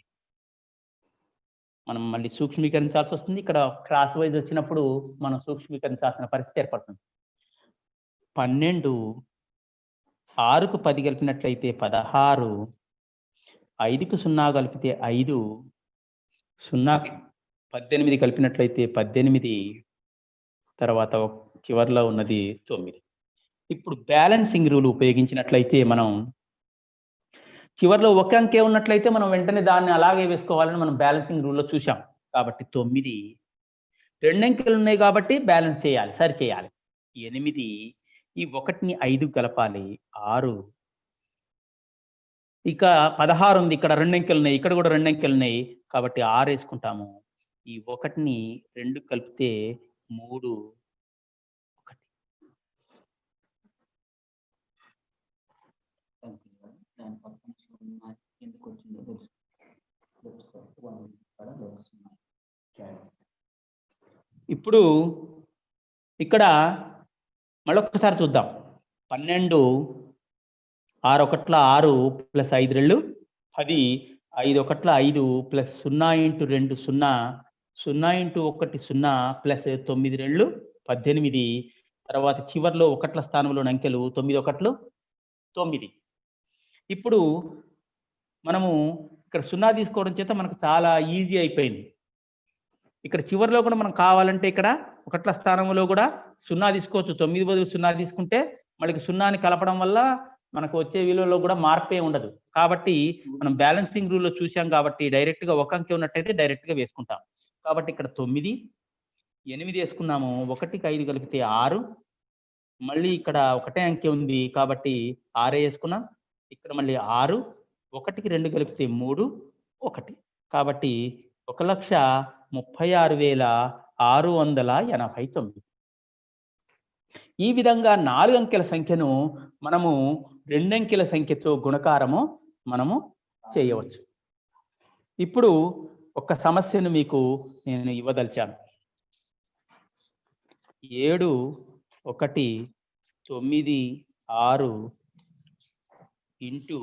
మనం మళ్ళీ సూక్ష్మీకరించాల్సి వస్తుంది. ఇక్కడ క్రాస్ వైజ్ వచ్చినప్పుడు మనం సూక్ష్మీకరించాల్సిన పరిస్థితి ఏర్పడుతుంది. 12 6కు 10 కలిపినట్లయితే 16, 5కు 0 కలిపితే 5, 0కి 18 కలిపినట్లయితే 18, తర్వాత చివరిలో ఉన్నది 9. ఇప్పుడు బ్యాలెన్సింగ్ రూల్ ఉపయోగించినట్లయితే మనం చివరిలో ఒక అంకె ఉన్నట్లయితే మనం వెంటనే దాన్ని అలాగే వేసుకోవాలని మనం బ్యాలెన్సింగ్ రూల్లో చూసాం. కాబట్టి 9, 2 అంకెలు ఉన్నాయి కాబట్టి బ్యాలెన్స్ చేయాలి, సరి చేయాలి. 8, ఈ 1ని 5 కలపాలి 6, ఇక 16 ఉంది, ఇక్కడ 2 అంకెలు ఉన్నాయి, ఇక్కడ కూడా 2 అంకెలు ఉన్నాయి కాబట్టి 6 వేసుకుంటాము. ఈ 1ని 2 కలిపితే 3 ఇప్పుడు ఇక్కడ మళ్ళొక్కసారి చూద్దాం. 12 6 1 6 plus 5 2 10, 5 1 5 plus 0 into 2 0, 0 into 1 0 plus 9 2 18. తర్వాత చివరిలో 1ల స్థానంలో అంకెలు 9 1 9. ఇప్పుడు మనము ఇక్కడ 0 తీసుకోవడం చేత మనకు చాలా ఈజీ అయిపోయింది. ఇక్కడ చివరిలో కూడా మనం కావాలంటే ఇక్కడ 1ల స్థానంలో కూడా 0 తీసుకోవచ్చు. 9 బదులు 0 తీసుకుంటే మనకి 0ని కలపడం వల్ల మనకు వచ్చే విలువలో కూడా మార్పే ఉండదు. కాబట్టి మనం బ్యాలెన్సింగ్ రూల్లో చూసాం కాబట్టి డైరెక్ట్గా ఒక అంకె ఉన్నట్టయితే డైరెక్ట్గా వేసుకుంటాం. కాబట్టి ఇక్కడ 9, 8 వేసుకున్నాము. 1కి 5 కలిపితే 6, మళ్ళీ ఇక్కడ ఒకటే అంకె ఉంది కాబట్టి 6 వేసుకున్నాం. ఇక్కడ మళ్ళీ 6, 1కి 2 కలిపితే 3 1. కాబట్టి 1,36,689. ఈ విధంగా 4 అంకెల సంఖ్యను మనము 2 అంకెల సంఖ్యతో గుణకారము మనము చేయవచ్చు. ఇప్పుడు ఒక సమస్యను మీకు నేను ఇవ్వదలిచాను. 7 1 9 6 ఇంటూ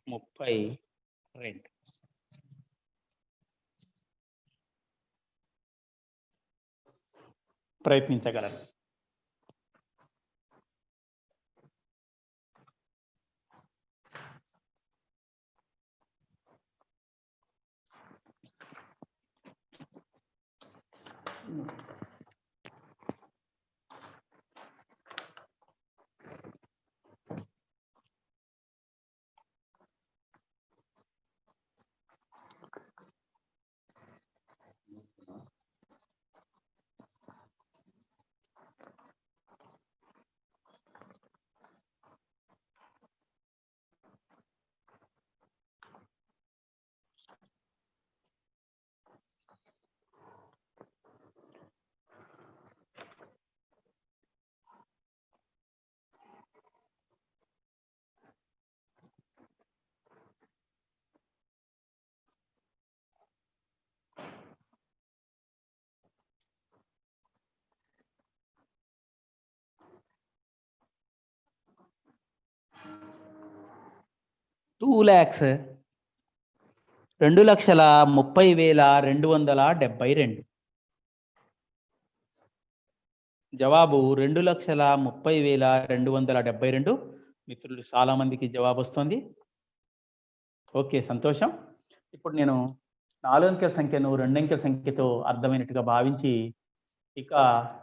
32. ప్రయత్నించగలరు. $2 lakhs 2,30,272. జవాబు 2,30,272. మిత్రులు చాలా మందికి జవాబు వస్తుంది. ఓకే, సంతోషం. ఇప్పుడు నేను 4 అంకెల సంఖ్యను 2 అంకెల సంఖ్యతో అర్థమైనట్టుగా భావించి ఇక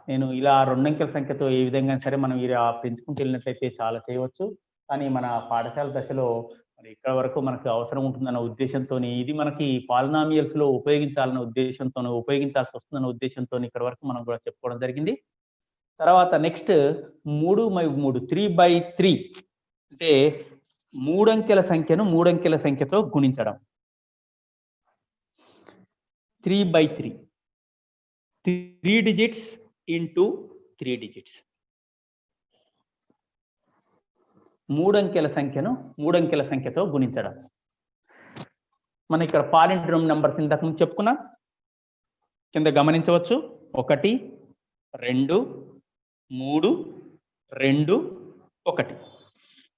నేను ఇలా 2 అంకెల సంఖ్యతో ఏ విధంగా సరే మనం ఇలా పెంచుకుంటూ వెళ్ళినట్లయితే చాలా చేయవచ్చు. కానీ మన పాఠశాల దశలో మరి ఇక్కడ వరకు మనకు అవసరం ఉంటుందన్న ఉద్దేశంతోని ఇది మనకి పాలినామియల్స్ లో ఉపయోగించాలన్న ఉద్దేశంతో ఉపయోగించాల్సి వస్తుందన్న ఉద్దేశంతో ఇక్కడ వరకు మనం కూడా చెప్పుకోవడం జరిగింది. తర్వాత నెక్స్ట్ 3/3 3/3 అంటే 3 అంకెల సంఖ్యను 3 అంకెల సంఖ్యతో గుణించడం. 3/3 3 డిజిట్స్ ఇంటూ 3 డిజిట్స్. 3 అంకెల సంఖ్యను 3 అంకెల సంఖ్యతో గుణించడం. మనం ఇక్కడ పాలిండ్రోమ్ నెంబర్స్ ఇంతకు ముందు చెప్పుకున్నాం, కింద గమనించవచ్చు. 1 2 3 2 1.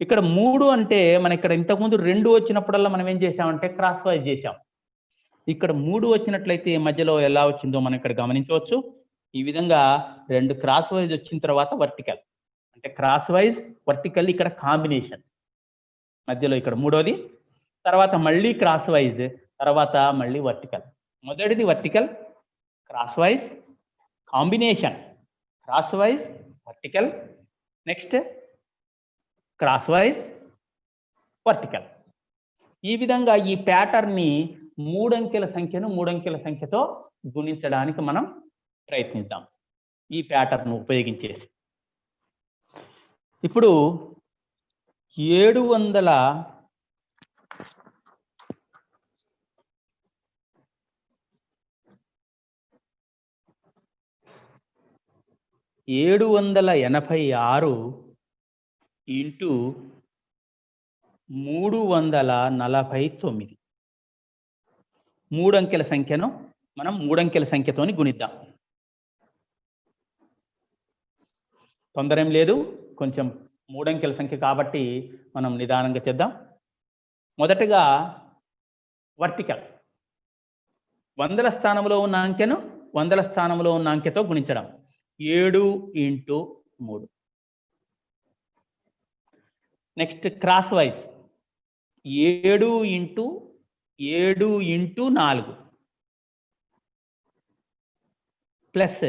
ఇక్కడ 3 అంటే మన ఇక్కడ ఇంతకుముందు 2 వచ్చినప్పుడల్లా మనం ఏం చేసామంటే క్రాస్ వైజ్ చేసాం. ఇక్కడ 3 వచ్చినట్లయితే మధ్యలో ఎలా వచ్చిందో మనం ఇక్కడ గమనించవచ్చు. ఈ విధంగా 2 క్రాస్ వైజ్ వచ్చిన తర్వాత వర్టికల్ అంటే క్రాస్ వైజ్ వర్టికల్ ఇక్కడ కాంబినేషన్ మధ్యలో ఇక్కడ మూడోది, తర్వాత మళ్ళీ క్రాస్ వైజ్, తర్వాత మళ్ళీ వర్టికల్. మొదటిది vertical, crosswise, combination, cross wise, vertical, next cross wise, vertical. ఈ విధంగా ఈ ప్యాటర్న్ ని 3 అంకెల సంఖ్యను 3 అంకెల సంఖ్యతో గుణించడానికి మనం ప్రయత్నిద్దాం ఈ ప్యాటర్న్ ఉపయోగించేసి. ఇప్పుడు 786 ఇంటూ 349 3 అంకెల సంఖ్యను మనం 3 అంకెల సంఖ్యతోని గుణిద్దాం. తొందర ఏం లేదు, కొంచెం 3 అంకెల సంఖ్య కాబట్టి మనం నిదానంగా చేద్దాం. మొదటగా వర్టికల్, వందల స్థానంలో ఉన్న అంకెను వందల స్థానంలో ఉన్న అంకెతో గుణించడం. 7 into 3. Next cross wise 7 into 7 into 4 plus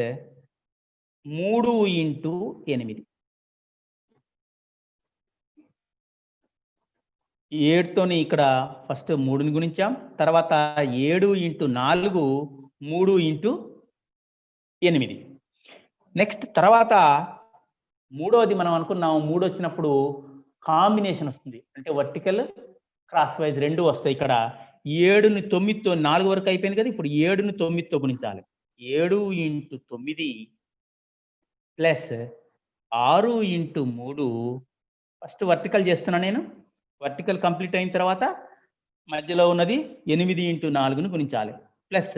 3 into 8. 7తోని ఇక్కడ ఫస్ట్ 3ని గుణించాం, తర్వాత 7 ఇంటూ 4 3 ఇంటూ 8. నెక్స్ట్ తర్వాత మూడోది మనం అనుకున్నాం, 3 వచ్చినప్పుడు కాంబినేషన్ వస్తుంది అంటే వర్టికల్ క్రాస్ వైజ్ 2 వస్తాయి. ఇక్కడ 7ని 9తో 4 వరకు అయిపోయింది కదా, ఇప్పుడు 7ని 9తో గుణించాలి. 7 into 9 plus 6 into 3. First vertical చేస్తున్నా నేను. వర్టికల్ కంప్లీట్ అయిన తర్వాత మధ్యలో ఉన్నది 8 ఇంటూ 4ను గుణించాలి. Plus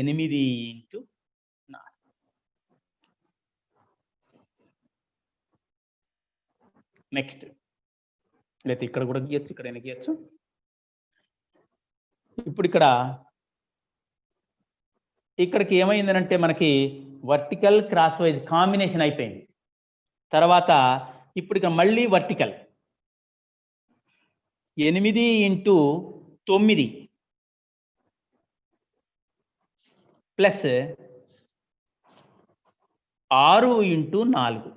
8 into 4. నెక్స్ట్ లేకపోతే ఇక్కడ కూడా గీయచ్చు, ఇక్కడ గీయచ్చు. ఇప్పుడు ఇక్కడికి ఏమైందనంటే మనకి వర్టికల్ క్రాస్ వైజ్ కాంబినేషన్ అయిపోయింది. తర్వాత ఇప్పుడు ఇక మళ్ళీ vertical 8 into 9 plus 6 into 4.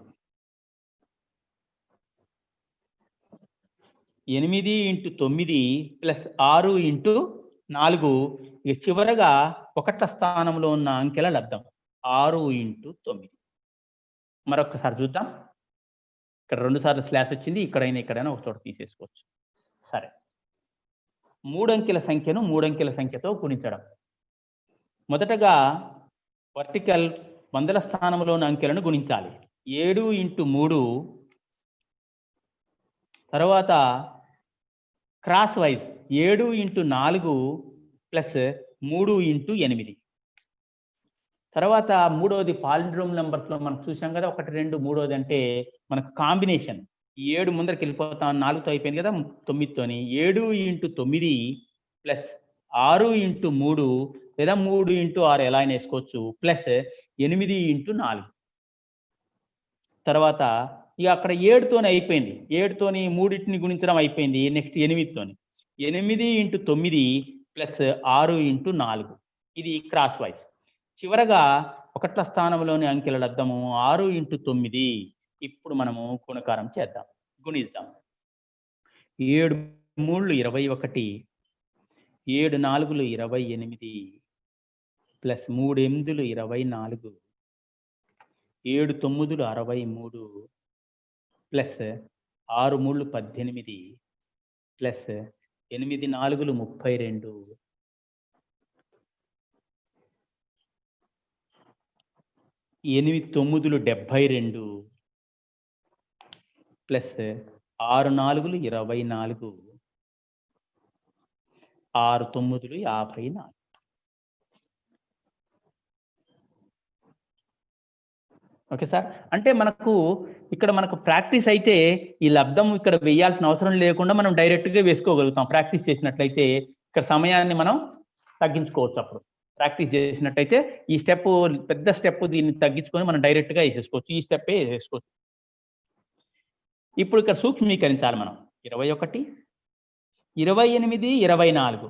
8 into 9 plus 6 into 4. ఇక చివరగా 1ల స్థానంలో ఉన్న అంకెల లబ్ధం 6 ఇంటూ 9. మరొకసారి చూద్దాం. ఇక్కడ 2 సార్లు స్లాష్ వచ్చింది, ఇక్కడైనా ఒక చోట తీసేసుకోవచ్చు. సరే, 3 అంకెల సంఖ్యను 3 అంకెల సంఖ్యతో గుణించడం. మొదటగా వర్టికల్ వందల స్థానంలో ఉన్న అంకెలను గుణించాలి. 7 ఇంటూ 3, తర్వాత cross wise 7 into 4 plus 3 into 8. తర్వాత మూడోది పాలిండ్రోమ్ నెంబర్స్లో మనం చూసాం కదా, 1 2 3 అంటే మనకు కాంబినేషన్. 7 ముందరికి వెళ్ళిపోతాం, 4తో అయిపోయింది కదా, 9తోని 7 ఇంటూ 9 ప్లస్ 6 ఇంటూ 3 లేదా 3 ఇంటూ 6 ఎలా అయినా వేసుకోవచ్చు, ప్లస్ 8 ఇంటూ 4. తర్వాత ఇక అక్కడ 7తోనే అయిపోయింది, 7తోని 3ని గుణించడం అయిపోయింది. నెక్స్ట్ 8తోని 8 ఇంటూ 9 ప్లస్ 6 ఇంటూ 4. ఇది క్రాస్ వైజ్. చివరగా 1ల స్థానంలోని అంకెల లబ్ధము 6 ఇంటూ 9. ఇప్పుడు మనము గుణకారం చేద్దాం, గుణిద్దాం. 7 3 21, 7 4 28 plus 3 8 24, 7 9 63 plus 6 3 18 plus 8 4 32, 8 9 72 plus 6 4 24, 6 9 54. Okay sir. అంటే ఇక్కడ మనకు ప్రాక్టీస్ అయితే ఈ లబ్ధం ఇక్కడ వేయాల్సిన అవసరం లేకుండా మనం డైరెక్ట్‌గా వేసుకోగలుగుతాం. ప్రాక్టీస్ చేసినట్లయితే ఇక్కడ సమయాన్ని మనం తగ్గించుకోవచ్చు అప్పుడు. ప్రాక్టీస్ చేసినట్టయితే ఈ స్టెప్ పెద్ద స్టెప్ దీన్ని తగ్గించుకొని మనం డైరెక్ట్‌గా వేసేసుకోవచ్చు. ఈ స్టెప్పే వేసేసుకోవచ్చు. ఇప్పుడు ఇక్కడ సూక్ష్మీకరించాలి మనం. 21, 28, 24.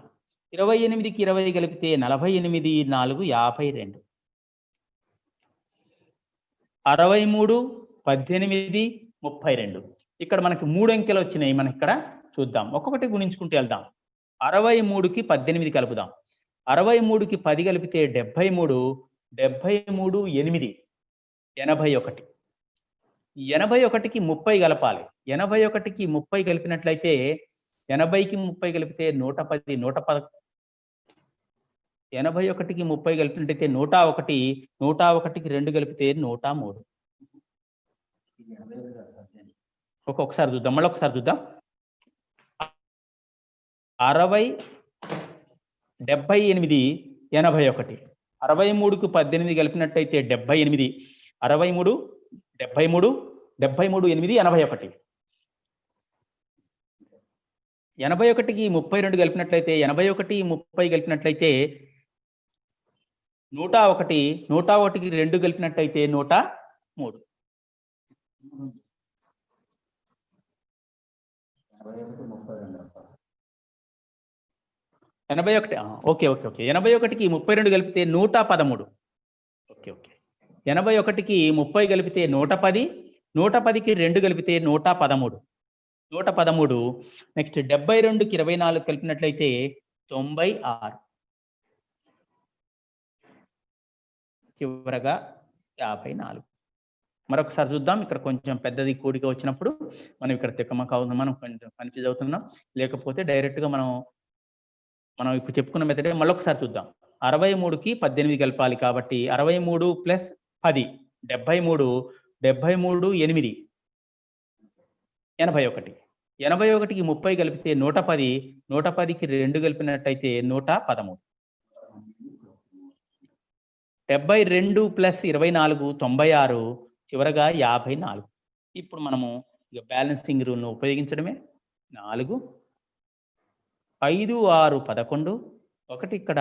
28కి 20 కలిపితే 48, 4 52. 63, 18, 32. ఇక్కడ మనకి 3 అంకెలు వచ్చినాయి. మనం ఇక్కడ చూద్దాం. ఒక్కొక్కటి గుణించుకుంటూ వెళ్దాం. 63కి 18 కలుపుదాం. 63కి 10 కలిపితే 73, 73 8 81. 81కి 30 కలపాలి. 81కి 30 కలిపినట్లయితే 80కి 30 కలిపితే 110, 110. 81కి 30 కలిపినట్టయితే 101, 101కి 2 కలిపితే 103. ఒక్కొక్కసారి చూద్దాం. మళ్ళీ ఒకసారి చూద్దాం. 60, 78, 81. 63కి 18 కలిపినట్టయితే 78, 63, 73, 73 8 81. 81కి 32 కలిపినట్లయితే 81, 30 కలిపినట్లయితే 101, 101కి 2 కలిపినట్టయితే 103. 81. ఓకే. 81కి 32 కలిపితే 113. ఓకే. 81కి 30 కలిపితే 110, 110కి 2 కలిపితే 113. 113. నెక్స్ట్ 72కి 24 కలిపినట్లయితే 96. చివరగా 54. మరొకసారి చూద్దాం. ఇక్కడ కొంచెం పెద్దది కూడిక వచ్చినప్పుడు మనం ఇక్కడ మనం కొంచెం కన్ఫ్యూజ్ అవుతున్నాం. లేకపోతే డైరెక్ట్‌గా మనం ఇప్పుడు చెప్పుకున్న మెథడే మళ్ళొకసారి చూద్దాం. 63కి 18 కలపాలి కాబట్టి 63 ప్లస్ 10 73, 73 8 81. 81కి 30 కలిపితే 110, 110కి 2 కలిపినట్టయితే 113. 72 ప్లస్ 24 96, చివరగా 54. ఇప్పుడు మనము ఇక బ్యాలెన్సింగ్ రూల్‌ను ఉపయోగించడమే. 4, 5, 6, 11. 1 ఇక్కడ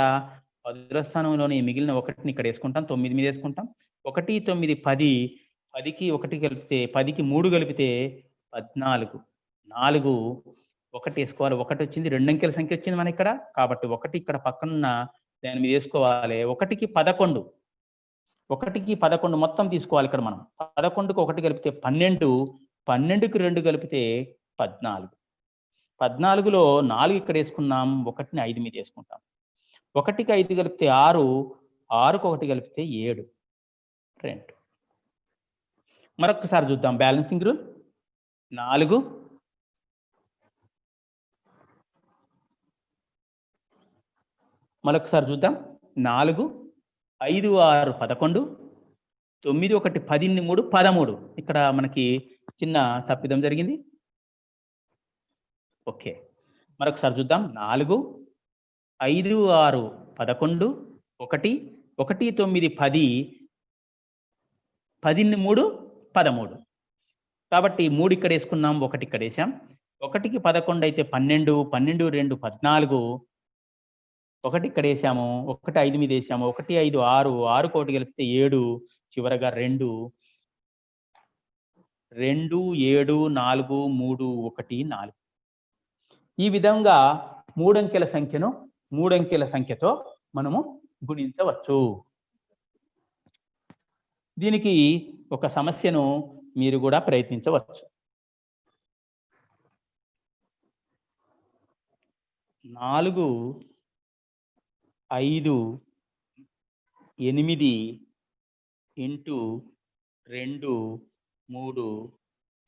పదుల స్థానంలోని మిగిలిన 1ని ఇక్కడ వేసుకుంటాం. 9 మీద వేసుకుంటాం. 1, 9, 10. 10కి 1 కలిపితే 10కి 3 కలిపితే 14. 4, 1 వేసుకోవాలి. 1 వచ్చింది. 2 అంకెల సంఖ్య వచ్చింది మన ఇక్కడ. కాబట్టి 1 ఇక్కడ పక్కనున్న దాని మీద వేసుకోవాలి. 1కి 11. 1కి 11 మొత్తం తీసుకోవాలి ఇక్కడ మనం. 11కి 1 కలిపితే 12, 12కి 2 కలిపితే 14. 14లో 4 ఇక్కడ వేసుకున్నాం. 1ని 5 మీద వేసుకుంటాం. 1కి 5 కలిపితే 6, 6కి 1 కలిపితే 7, 2. మరొకసారి చూద్దాం బ్యాలెన్సింగ్ రూల్. 4, మరొకసారి చూద్దాం. 4, 5, 6, 11, 9, 1, 10, 3, 13. ఇక్కడ మనకి చిన్న తప్పిదం జరిగింది. ఓకే. మరొకసారి చూద్దాం. 4, 5, 6, 11, 1, 1, 9, 10, 10, 3, 13. కాబట్టి 3 ఇక్కడ వేసుకున్నాం. 1 ఇక్కడ వేసాం. 1కి 11 అయితే 12, 12, 2, 14. 1 ఇక్కడ వేసాము. 1 5 మీద వేసాము. 1, 5, 6, 6కి 1 కలిపితే 7, చివరగా 2, 2, 7, 4, 3, 1, 4. ఈ విధంగా 3 అంకెల సంఖ్యను 3 అంకెల సంఖ్యతో మనము గుణించవచ్చు. దీనికి ఒక సమస్యను మీరు కూడా ప్రయత్నించవచ్చు. 4, 5, 8 ఇంటూ 2, 3,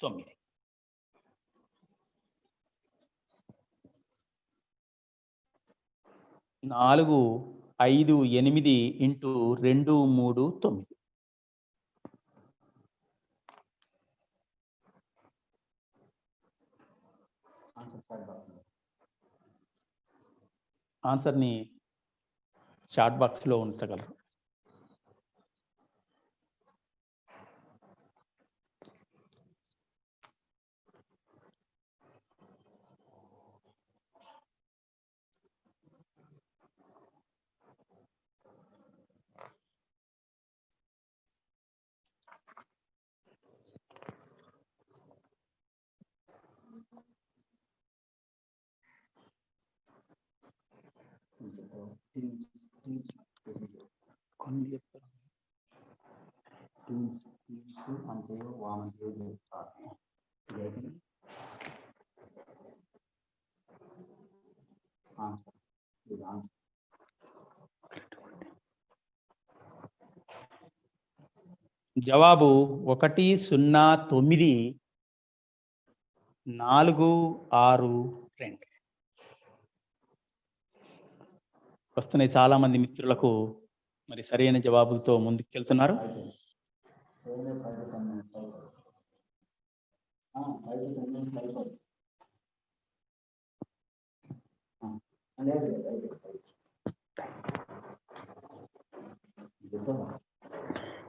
9. 4, 5, 8 ఇంటూ 2, 3, 9. ఆన్సర్ని చాట్ బాక్స్లో ఉంచగలరు. కొన్ని చెప్తారు అంటే జవాబు 1, 0, 9, 4, 6, 2. వస్తున్నాయి చాలా మంది మిత్రులకు మరి సరైన జవాబులతో ముందుకెళ్తున్నారు.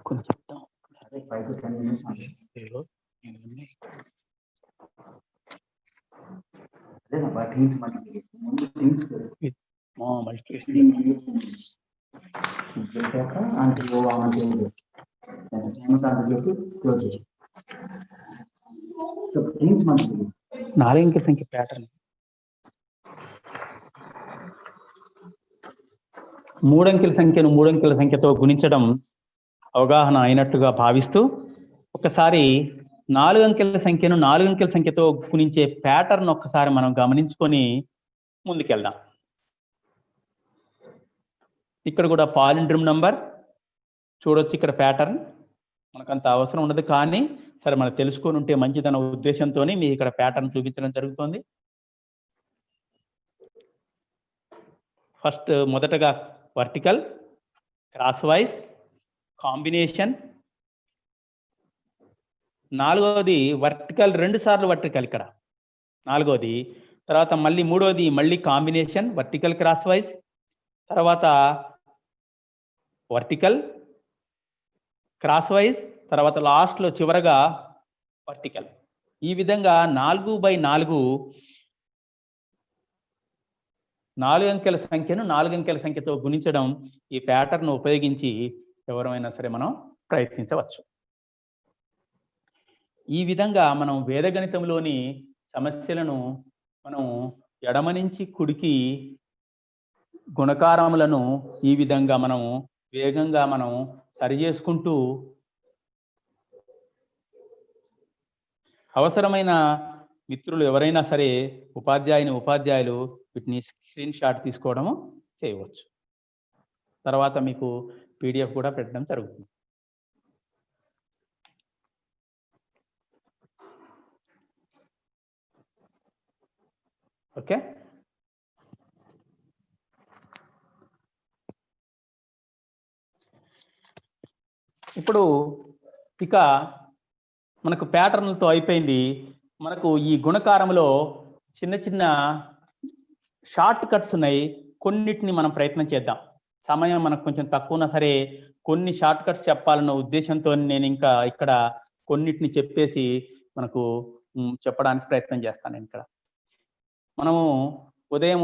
కొంచెం చెప్తాం. నాలుగు సంఖ్య ప్యాటర్న్ 3 అంకెల సంఖ్యను 3 అంకెల సంఖ్యతో గుణించడం అవగాహన అయినట్టుగా భావిస్తూ ఒకసారి 4 అంకెల సంఖ్యను 4 అంకెల సంఖ్యతో గుణించే ప్యాటర్న్ ఒక్కసారి మనం గమనించుకొని ముందుకెళ్దాం. ఇక్కడ కూడా పాలిండ్రమ్ నంబర్ చూడొచ్చు. ఇక్కడ ప్యాటర్న్ మనకంత అవసరం ఉండదు, కానీ సరే మనం తెలుసుకొని ఉంటే మంచిదన్న ఉద్దేశంతోనే మీ ఇక్కడ ప్యాటర్న్ చూపించడం జరుగుతుంది. ఫస్ట్ మొదటగా వర్టికల్, క్రాస్ వైజ్, కాంబినేషన్. 4వది వర్టికల్, 2 సార్లు వర్టికల్ ఇక్కడ 4వది. తర్వాత మళ్ళీ 3వది మళ్ళీ కాంబినేషన్, వర్టికల్ క్రాస్ వైజ్, తర్వాత వర్టికల్ క్రాస్ వైజ్, తర్వాత లాస్ట్లో చివరగా వర్టికల్. ఈ విధంగా 4/4 4 అంకెల సంఖ్యను 4 అంకెల సంఖ్యతో గుణించడం ఈ ప్యాటర్న్ ఉపయోగించి ఎవరైనా సరే మనం ప్రయత్నించవచ్చు. ఈ విధంగా మనం వేదగణితంలోని సమస్యలను మనం ఎడమ నుంచి కుడికి గుణకారములను ఈ విధంగా మనం వేగంగా మనం సరి చేసుకుంటూ అవసరమైన మిత్రులు ఎవరైనా సరే ఉపాధ్యాయులు వీటిని స్క్రీన్ షాట్ తీసుకోవడము చేయవచ్చు. తర్వాత మీకు PDF కూడా పెట్టడం జరుగుతుంది. ఓకే, ఇప్పుడు ఇక మనకు ప్యాటర్న్లతో అయిపోయింది. మనకు ఈ గుణకారంలో చిన్న చిన్న షార్ట్ కట్స్ ఉన్నాయి. కొన్నిటిని మనం ప్రయత్నం చేద్దాం. సమయం మనకు కొంచెం తక్కువ ఉన్నా సరే కొన్ని షార్ట్ కట్స్ చెప్పాలన్న ఉద్దేశంతో నేను ఇంకా ఇక్కడ కొన్నిటిని చెప్పేసి మనకు చెప్పడానికి ప్రయత్నం చేస్తాను. ఇక్కడ మనము ఉదయం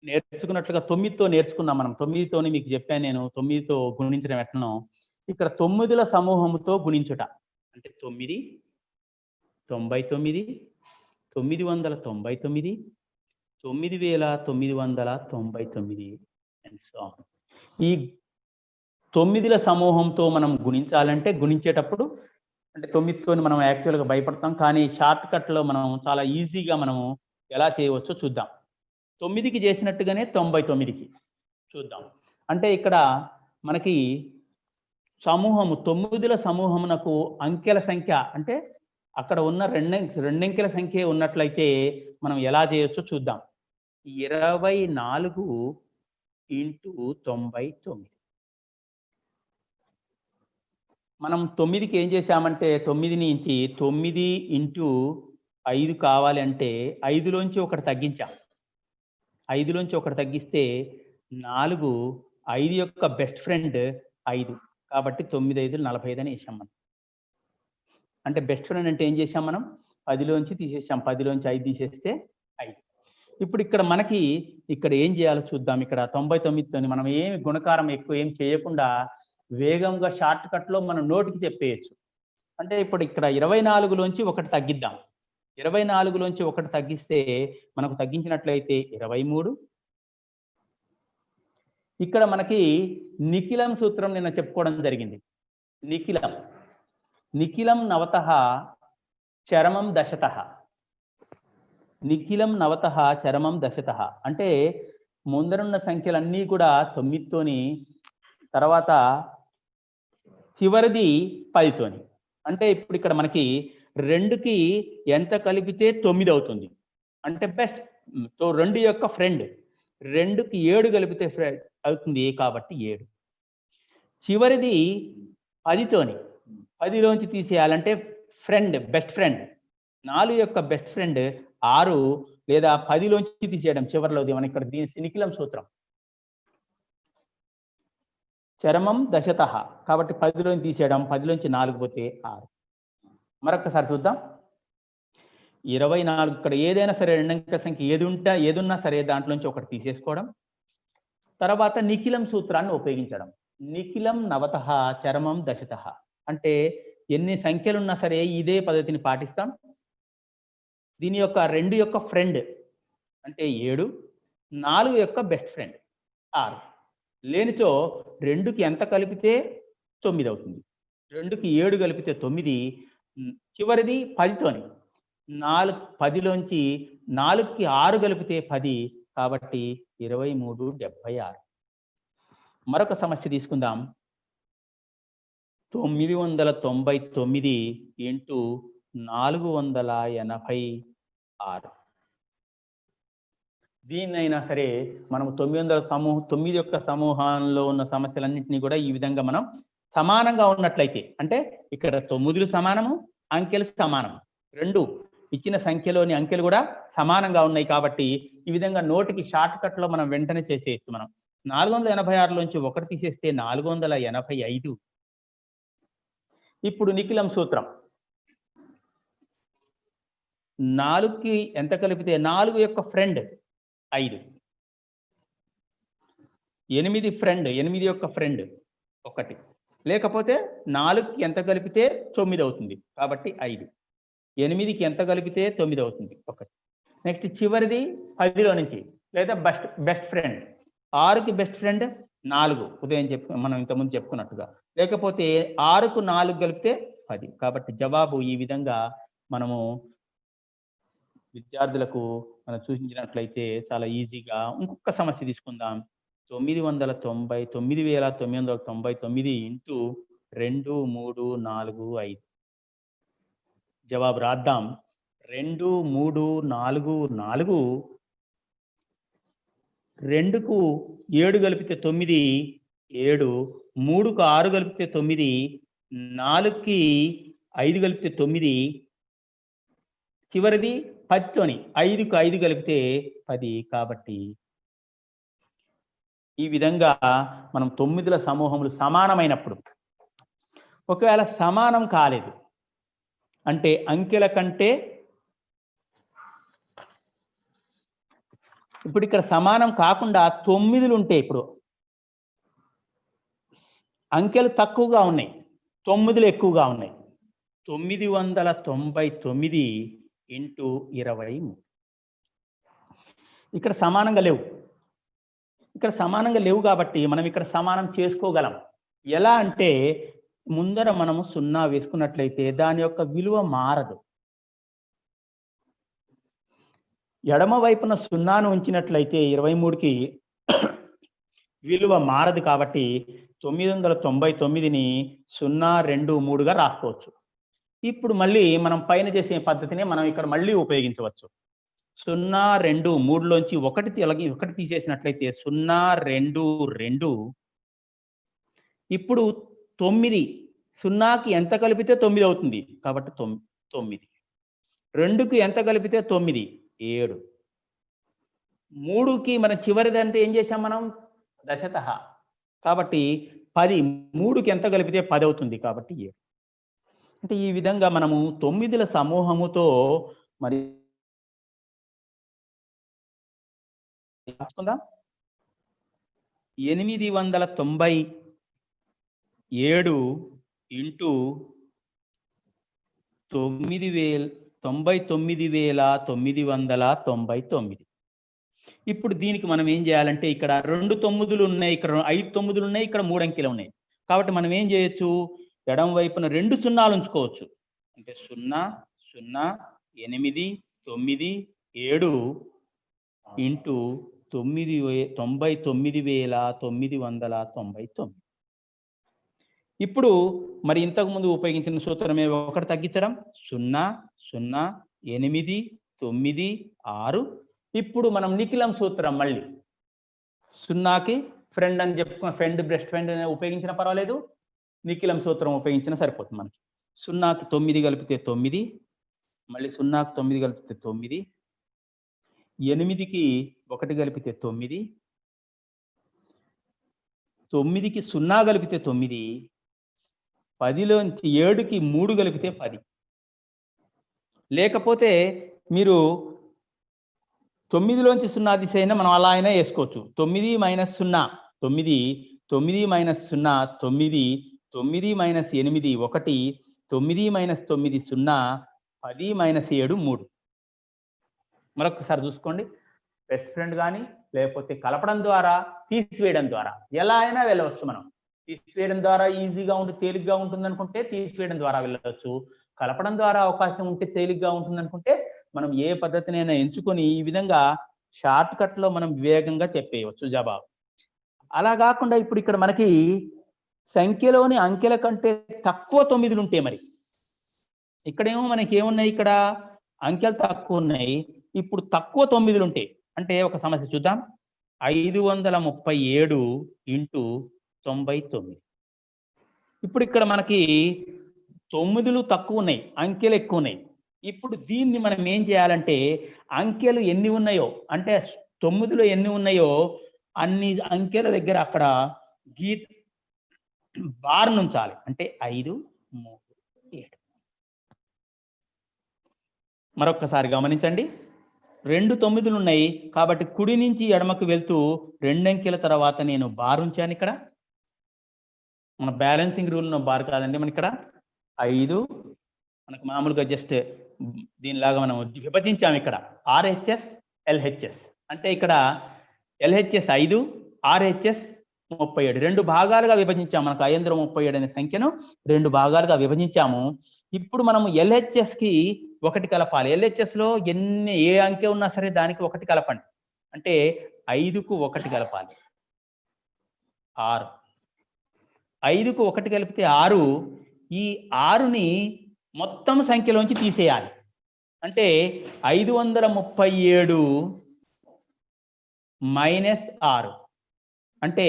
నేర్చుకున్నట్లుగా 9తో నేర్చుకున్నాం. మనం 9తోని మీకు చెప్పాను నేను. 9తో గుణించడం ఎట్లనో ఇక్కడ 9ల సమూహముతో గుణించుట అంటే 9, 99, 999, 9999 అండ్ సో ఆన్. ఈ 9ల సమూహంతో మనం గుణించాలంటే గుణించేటప్పుడు అంటే 9తోని మనం యాక్చువల్గా భయపడతాం, కానీ షార్ట్ కట్లో మనం చాలా ఈజీగా మనము ఎలా చేయవచ్చో చూద్దాం. 9కి చేసినట్టుగానే 99కి చూద్దాం. అంటే ఇక్కడ మనకి సమూహము 9ల సమూహమునకు అంకెల సంఖ్య అంటే అక్కడ ఉన్న రెండంకెల సంఖ్య ఉన్నట్లయితే మనం ఎలా చేయొచ్చో చూద్దాం. 24 ఇంటూ 99. మనం 9కి ఏం చేశామంటే 9 నుంచి 9 ఇంటూ 5 కావాలి అంటే 5లోంచి ఒకటి తగ్గించాం. 5లోంచి ఒకటి తగ్గిస్తే 4, 5 యొక్క బెస్ట్ ఫ్రెండ్ 5. కాబట్టి 9, 5, 45 అని వేసాం మనం. అంటే బెస్ట్ ఫ్రెండ్ అంటే ఏం చేసాం మనం? 10లోంచి తీసేసాం. 10లోంచి 5 తీసేస్తే 5. ఇప్పుడు ఇక్కడ మనకి ఇక్కడ ఏం చేయాలో చూద్దాం. ఇక్కడ 99తోని మనం ఏమి గుణకారం ఎక్కువ ఏం చేయకుండా వేగంగా షార్ట్ కట్లో మనం నోటికి చెప్పేయచ్చు. అంటే ఇప్పుడు ఇక్కడ 24లోంచి ఒకటి తగ్గిద్దాం. 24లోంచి ఒకటి తగ్గిస్తే మనకు తగ్గించినట్లయితే 23. ఇక్కడ మనకి నిఖిలం సూత్రం నిన్న చెప్పుకోవడం జరిగింది. నిఖిలం నవతః చరమం దశతః. నిఖిలం నవతః చరమం దశతః అంటే ముందరున్న సంఖ్యలన్నీ కూడా 9తోని, తర్వాత చివరిది 10తోని. అంటే ఇప్పుడు ఇక్కడ మనకి 2కి ఎంత కలిపితే 9 అవుతుంది. అంటే బెస్ట్ 2 యొక్క ఫ్రెండ్. 2కి 7 కలిపితే అవుతుంది కాబట్టి 7. చివరిది 10తోని. 10లోంచి తీసేయాలంటే ఫ్రెండ్, బెస్ట్ ఫ్రెండ్. 4 యొక్క బెస్ట్ ఫ్రెండ్ 6 లేదా 10లోంచి తీసేయడం చివరిలోది. మన ఇక్కడ దీని నిఖిలం సూత్రం. చరమం దశతః కాబట్టి 10లోంచి తీసేయడం. 10లోంచి 4 పోతే 6. మరొకసారి చూద్దాం. 24 ఇక్కడ ఏదైనా సరే రెండంకెల సంఖ్య ఏదున్నా సరే దాంట్లోంచి ఒకటి తీసేసుకోవడం. తర్వాత నిఖిలం సూత్రాన్ని ఉపయోగించడం. నిఖిలం నవతః చరమం దశతః అంటే ఎన్ని సంఖ్యలున్నా సరే ఇదే పద్ధతిని పాటిస్తాం. దీని యొక్క 2 యొక్క ఫ్రెండ్ అంటే 7, 4 యొక్క బెస్ట్ ఫ్రెండ్ 6. లేనిచో 2కి ఎంత కలిపితే 9 అవుతుంది. 2కి 7 కలిపితే 9. చివరిది 10తోని. 10లోంచి 4కి 6 కలిపితే 10 కాబట్టి 23, 76. మరొక సమస్య తీసుకుందాం. 999 ఇంటూ 486. దీన్నైనా సరే మనం 9 యొక్క సమూహంలో ఉన్న సమస్యలన్నింటినీ కూడా ఈ విధంగా మనం సమానంగా ఉన్నట్లయితే, అంటే ఇక్కడ 9లు సమానము, అంకెలు సమానం, 2 ఇచ్చిన సంఖ్యలోని అంకెలు కూడా సమానంగా ఉన్నాయి కాబట్టి ఈ విధంగా నోటికి షార్ట్ కట్ లో మనం వెంటనే చేసేయచ్చు. మనం 486లోంచి ఒకటి తీసేస్తే 485. ఇప్పుడు నిఖిలం సూత్రం. 4కి ఎంత కలిపితే 4 యొక్క ఫ్రెండ్ 5, 8 యొక్క ఫ్రెండ్ 1, లేకపోతే 4కి ఎంత కలిపితే 9 అవుతుంది కాబట్టి 5. 8కి ఎంత కలిపితే 9 అవుతుంది 1. నెక్స్ట్ చివరిది 10లో నుంచి లేదా బెస్ట్ ఫ్రెండ్. 6కి బెస్ట్ ఫ్రెండ్ 4, మనం ఇంతకుముందు చెప్పుకున్నట్టుగా. లేకపోతే 6కు 4 కలిపితే 10. కాబట్టి జవాబు ఈ విధంగా మనము విద్యార్థులకు మనం సూచించినట్లయితే చాలా ఈజీగా. ఇంకొక సమస్య తీసుకుందాం. 999,999 ఇంటూ 2, 3, 4, 5. జవాబు రాద్దాం. 2, 3, 4, 4. 2కు 7 కలిపితే 9, 7. 3కు 6 కలిపితే 9, 4కి 5 కలిపితే 9. చివరిది 10తోని. 5కు 5 కలిపితే 10. కాబట్టి ఈ విధంగా మనం 9ల సమూహములు సమానమైనప్పుడు, ఒకవేళ సమానం కాలేదు అంటే అంకెల కంటే ఇప్పుడు ఇక్కడ సమానం కాకుండా 9లు ఉంటే, ఇప్పుడు అంకెలు తక్కువగా ఉన్నాయి, 9లు ఎక్కువగా ఉన్నాయి. 999 ఇంటూ 23. ఇక్కడ సమానంగా లేవు కాబట్టి మనం ఇక్కడ సమానం చేసుకోగలం. ఎలా అంటే ముందర మనము 0 వేసుకున్నట్లయితే దాని యొక్క విలువ మారదు. ఎడమ వైపున సున్నాను ఉంచినట్లయితే 23కి విలువ మారదు కాబట్టి 999ని 023గా రాసుకోవచ్చు. ఇప్పుడు మళ్ళీ మనం పైన చేసే పద్ధతిని మనం ఇక్కడ మళ్ళీ ఉపయోగించవచ్చు. 023లోంచి 1 తీసేసినట్లయితే 022. ఇప్పుడు 9 0కి ఎంత కలిపితే 9 అవుతుంది కాబట్టి 9. 2కి ఎంత కలిపితే 9, 7. 3కి మన చివరిదంటే ఏం చేసాం మనం దశతః కాబట్టి 10. 3కి ఎంత కలిపితే 10 అవుతుంది కాబట్టి 7. అంటే ఈ విధంగా మనము 9ల సమూహముతో మరి రాసుకుందాం. 897 ఇంటూ 99,999. ఇప్పుడు దీనికి మనం ఏం చేయాలంటే ఇక్కడ 2 9లు ఉన్నాయి, ఇక్కడ 5 9లు ఉన్నాయి, ఇక్కడ 3 అంకెలు ఉన్నాయి. కాబట్టి మనం ఏం చేయొచ్చు, ఎడమ వైపున 2 సున్నాలు ఉంచుకోవచ్చు. అంటే 0 0 8 9 7 ఇంటూ 99,999. ఇప్పుడు మరి ఇంతకుముందు ఉపయోగించిన సూత్రమే ఒకటి తగ్గించడం 0 0 8 9 6. ఇప్పుడు మనం నిఖిలం సూత్రం మళ్ళీ 0కి ఫ్రెండ్ అని చెప్పుకున్న బెస్ట్ ఫ్రెండ్ ఉపయోగించినా పర్వాలేదు, నిఖిలం సూత్రం ఉపయోగించినా సరిపోతుంది మనకి. 0కి 9 కలిపితే 9, మళ్ళీ 0కి 9 కలిపితే 9, 8కి 1 కలిపితే 9, 9కి 0 కలిపితే 9, 10లోంచి 7కి 3 కలిపితే 10. లేకపోతే మీరు 9లోంచి 0 తీసైనా మనం అలా అయినా వేసుకోవచ్చు. 9 - 0 9, 9 - 0 9, 9 - 8 1, 9 - 9 0, 10 - 7 3. మరొకసారి చూసుకోండి. బెస్ట్ ఫ్రెండ్ కానీ లేకపోతే కలపడం ద్వారా, తీసివేయడం ద్వారా ఎలా అయినా వెళ్ళవచ్చు. మనం తీసివేయడం ద్వారా ఈజీగా తేలిగ్గా ఉంటుంది అనుకుంటే తీసివేయడం ద్వారా వెళ్ళవచ్చు. కలపడం ద్వారా అవకాశం ఉంటే తేలిగ్గా ఉంటుంది అనుకుంటే మనం ఏ పద్ధతినైనా ఎంచుకొని ఈ విధంగా షార్ట్ కట్ లో మనం వేగంగా చెప్పేయవచ్చు జవాబు. అలా కాకుండా ఇప్పుడు ఇక్కడ మనకి సంఖ్యలోని అంకెల కంటే తక్కువ 9లు ఉంటే మరి ఇక్కడేమో మనకి ఏమున్నాయి, ఇక్కడ అంకెలు తక్కువ ఉన్నాయి. ఇప్పుడు తక్కువ 9లు ఉంటాయి అంటే ఒక సమస్య చూద్దాం. 537 ఇంటూ 99. ఇప్పుడు ఇక్కడ మనకి 9లు తక్కువ ఉన్నాయి, అంకెలు ఎక్కువ ఉన్నాయి. ఇప్పుడు దీన్ని మనం ఏం చేయాలంటే అంకెలు ఎన్ని ఉన్నాయో అంటే 9లో ఎన్ని ఉన్నాయో అన్ని అంకెల దగ్గర అక్కడ బార్ నుంచాలి. అంటే 5 3 7. మరొక్కసారి గమనించండి. 2 9లు ఉన్నాయి కాబట్టి కుడి నుంచి ఎడమకు వెళ్తూ 2 అంకెల తర్వాత నేను బార్ ఉంచాను. ఇక్కడ మన బ్యాలెన్సింగ్ రూల్ బార్ కాదండి, మన ఇక్కడ 5 మనకు మామూలుగా జస్ట్ దీనిలాగా మనం విభజించాము. ఇక్కడ RHS LHS అంటే ఇక్కడ LHS 5, RHS 37 2 భాగాలుగా విభజించాము. మనకు 537 అనే సంఖ్యను 2 భాగాలుగా విభజించాము. ఇప్పుడు మనము LHS కి 1 కలపాలి. LHS లో ఏ అంకె ఉన్నా సరే దానికి 1 కలపండి. అంటే 5కు 1 కలపాలి 6. 5కు 1 కలిపితే 6. ఈ 6ని మొత్తం సంఖ్యలోంచి తీసేయాలి. అంటే 537 మైనస్ 6 అంటే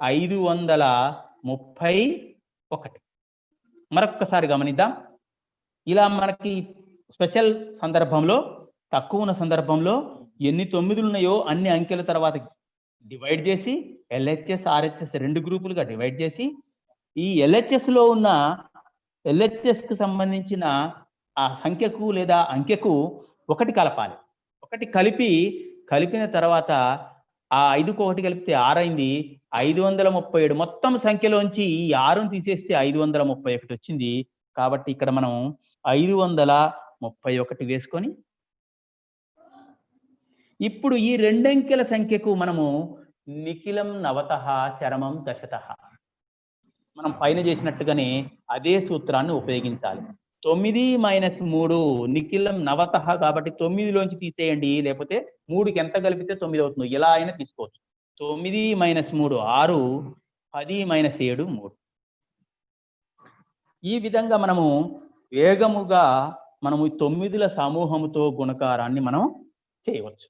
531. మరొక్కసారి గమనిద్దాం. ఇలా మనకి స్పెషల్ సందర్భంలో, తక్కువ ఉన్న సందర్భంలో ఎన్ని 9లు ఉన్నాయో అన్ని అంకెల తర్వాత డివైడ్ చేసి LHS RHS 2 గ్రూపులుగా డివైడ్ చేసి ఈ LHS లో ఉన్న LHS కు సంబంధించిన ఆ సంఖ్యకు లేదా అంకెకు 1 కలపాలి. 1 కలిపిన తర్వాత ఆ 5కు 1 కలిపితే 6 అయింది. 537 మొత్తం సంఖ్యలోంచి ఈ 6ను తీసేస్తే 531 వచ్చింది. కాబట్టి ఇక్కడ మనం 531 వేసుకొని ఇప్పుడు ఈ 2 అంకెల సంఖ్యకు మనము నిఖిలం నవతః చరమం దశతః మనం పైన చేసినట్టుగానే అదే సూత్రాన్ని ఉపయోగించాలి. 9 మైనస్ 3 నిఖిలం నవతః కాబట్టి 9లోంచి తీసేయండి, లేకపోతే 3కి ఎంత కలిపితే 9 అవుతుందో ఇలా అయినా తీసుకోవచ్చు. 9 మైనస్ 3 6, 10 మైనస్ 7 3. ఈ విధంగా మనము వేగముగా మనము 9ల సమూహముతో గుణకారాన్ని మనం చేయవచ్చు.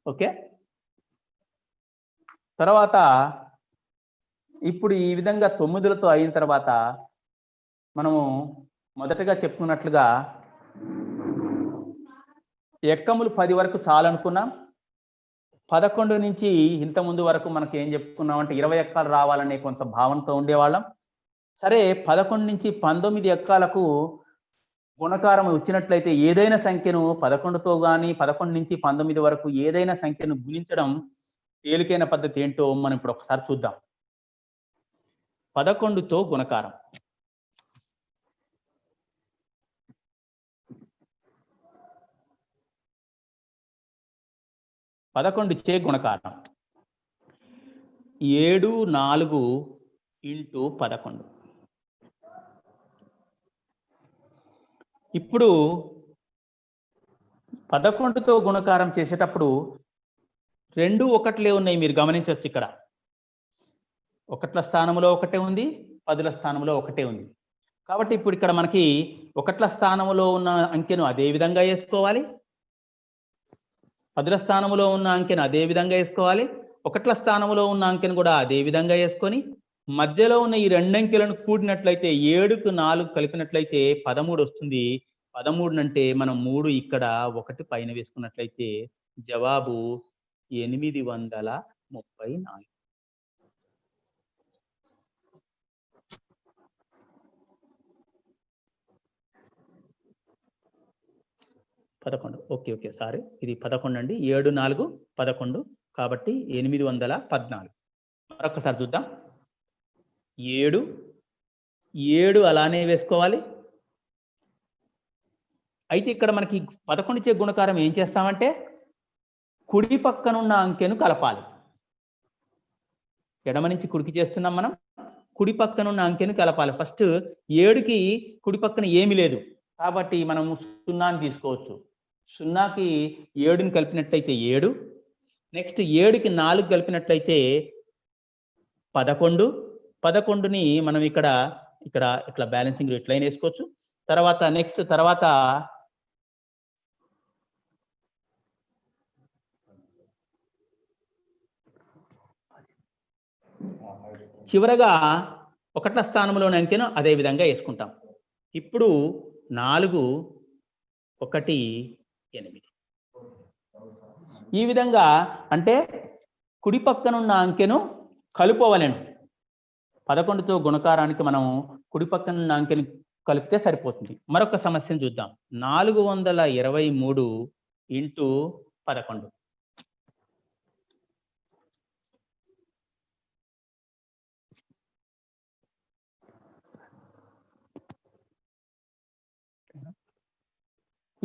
ఓకే, తర్వాత ఇప్పుడు ఈ విధంగా 9లతో అయిన తర్వాత మనము మొదటగా చెప్పుకున్నట్లుగా ఎక్కములు 10 వరకు చాలనుకున్నాం. 11 నుంచి ఇంత ముందు వరకు మనకి ఏం చెప్పుకున్నామంటే 20 ఎక్కాలు రావాలనే కొంత భావనతో ఉండేవాళ్ళం. సరే, 11 నుంచి 19 ఎక్కాలకు గుణకారం వచ్చినట్లయితే ఏదైనా సంఖ్యను 11తో కానీ 11 నుంచి 19 వరకు ఏదైనా సంఖ్యను గుణించడం తేలికైన పద్ధతి ఏంటో మనం ఇప్పుడు ఒకసారి చూద్దాం. 11తో గుణకారం. చే గుణకారం 7 4 ఇంటూ 11. ఇప్పుడు 11తో గుణకారం చేసేటప్పుడు 2 1లే ఉన్నాయి, మీరు గమనించవచ్చు. ఇక్కడ 1ల స్థానంలో 1 ఉంది, 10ల స్థానంలో 1 ఉంది. కాబట్టి ఇప్పుడు ఇక్కడ మనకి 1ల స్థానంలో ఉన్న అంకెను అదే విధంగా వేసుకోవాలి, 10ల స్థానంలో ఉన్న అంకెను అదే విధంగా వేసుకోవాలి, 1ల స్థానంలో ఉన్న అంకెను కూడా అదే విధంగా వేసుకొని మధ్యలో ఉన్న ఈ 2 అంకెలను కూడినట్లయితే 7కు 4 కలిపినట్లయితే 13 వస్తుంది. 13 అంటే మనం 3 ఇక్కడ 1 పైన వేసుకున్నట్లయితే జవాబు 834. ఓకే, సారీ, ఇది 11 అండి. 7 4 11 కాబట్టి 814. మరొకసారి చూద్దాం. 7 అలానే వేసుకోవాలి. అయితే ఇక్కడ మనకి 11 చే గుణకారం ఏం చేస్తామంటే కుడి పక్కనున్న అంకెను కలపాలి. ఎడమ నుంచి కుడికి చేస్తున్నాం మనం. కుడి పక్కనున్న అంకెను కలపాలి. ఫస్ట్ 7కి కుడి పక్కన ఏమీ లేదు కాబట్టి మనం 0ని తీసుకోవచ్చు. 0కి 7ని కలిపినట్లయితే 7, నెక్స్ట్ 7కి 4 కలిపినట్లయితే 11. 11ని మనం ఇక్కడ ఇట్లా బ్యాలెన్సింగ్ ఇట్లయినా వేసుకోవచ్చు. తర్వాత నెక్స్ట్ తర్వాత చివరగా 1ల స్థానంలోని అంకెను అదే విధంగా వేసుకుంటాం. ఇప్పుడు 4 1 8. ఈ విధంగా అంటే కుడి పక్కనున్న అంకెను కలుపుకోవాలండి. 11తో గుణకారానికి మనం కుడి పక్కనున్న అంకెను కలిపితే సరిపోతుంది. మరొక సమస్యను చూద్దాం. 423 ఇంటూ 11.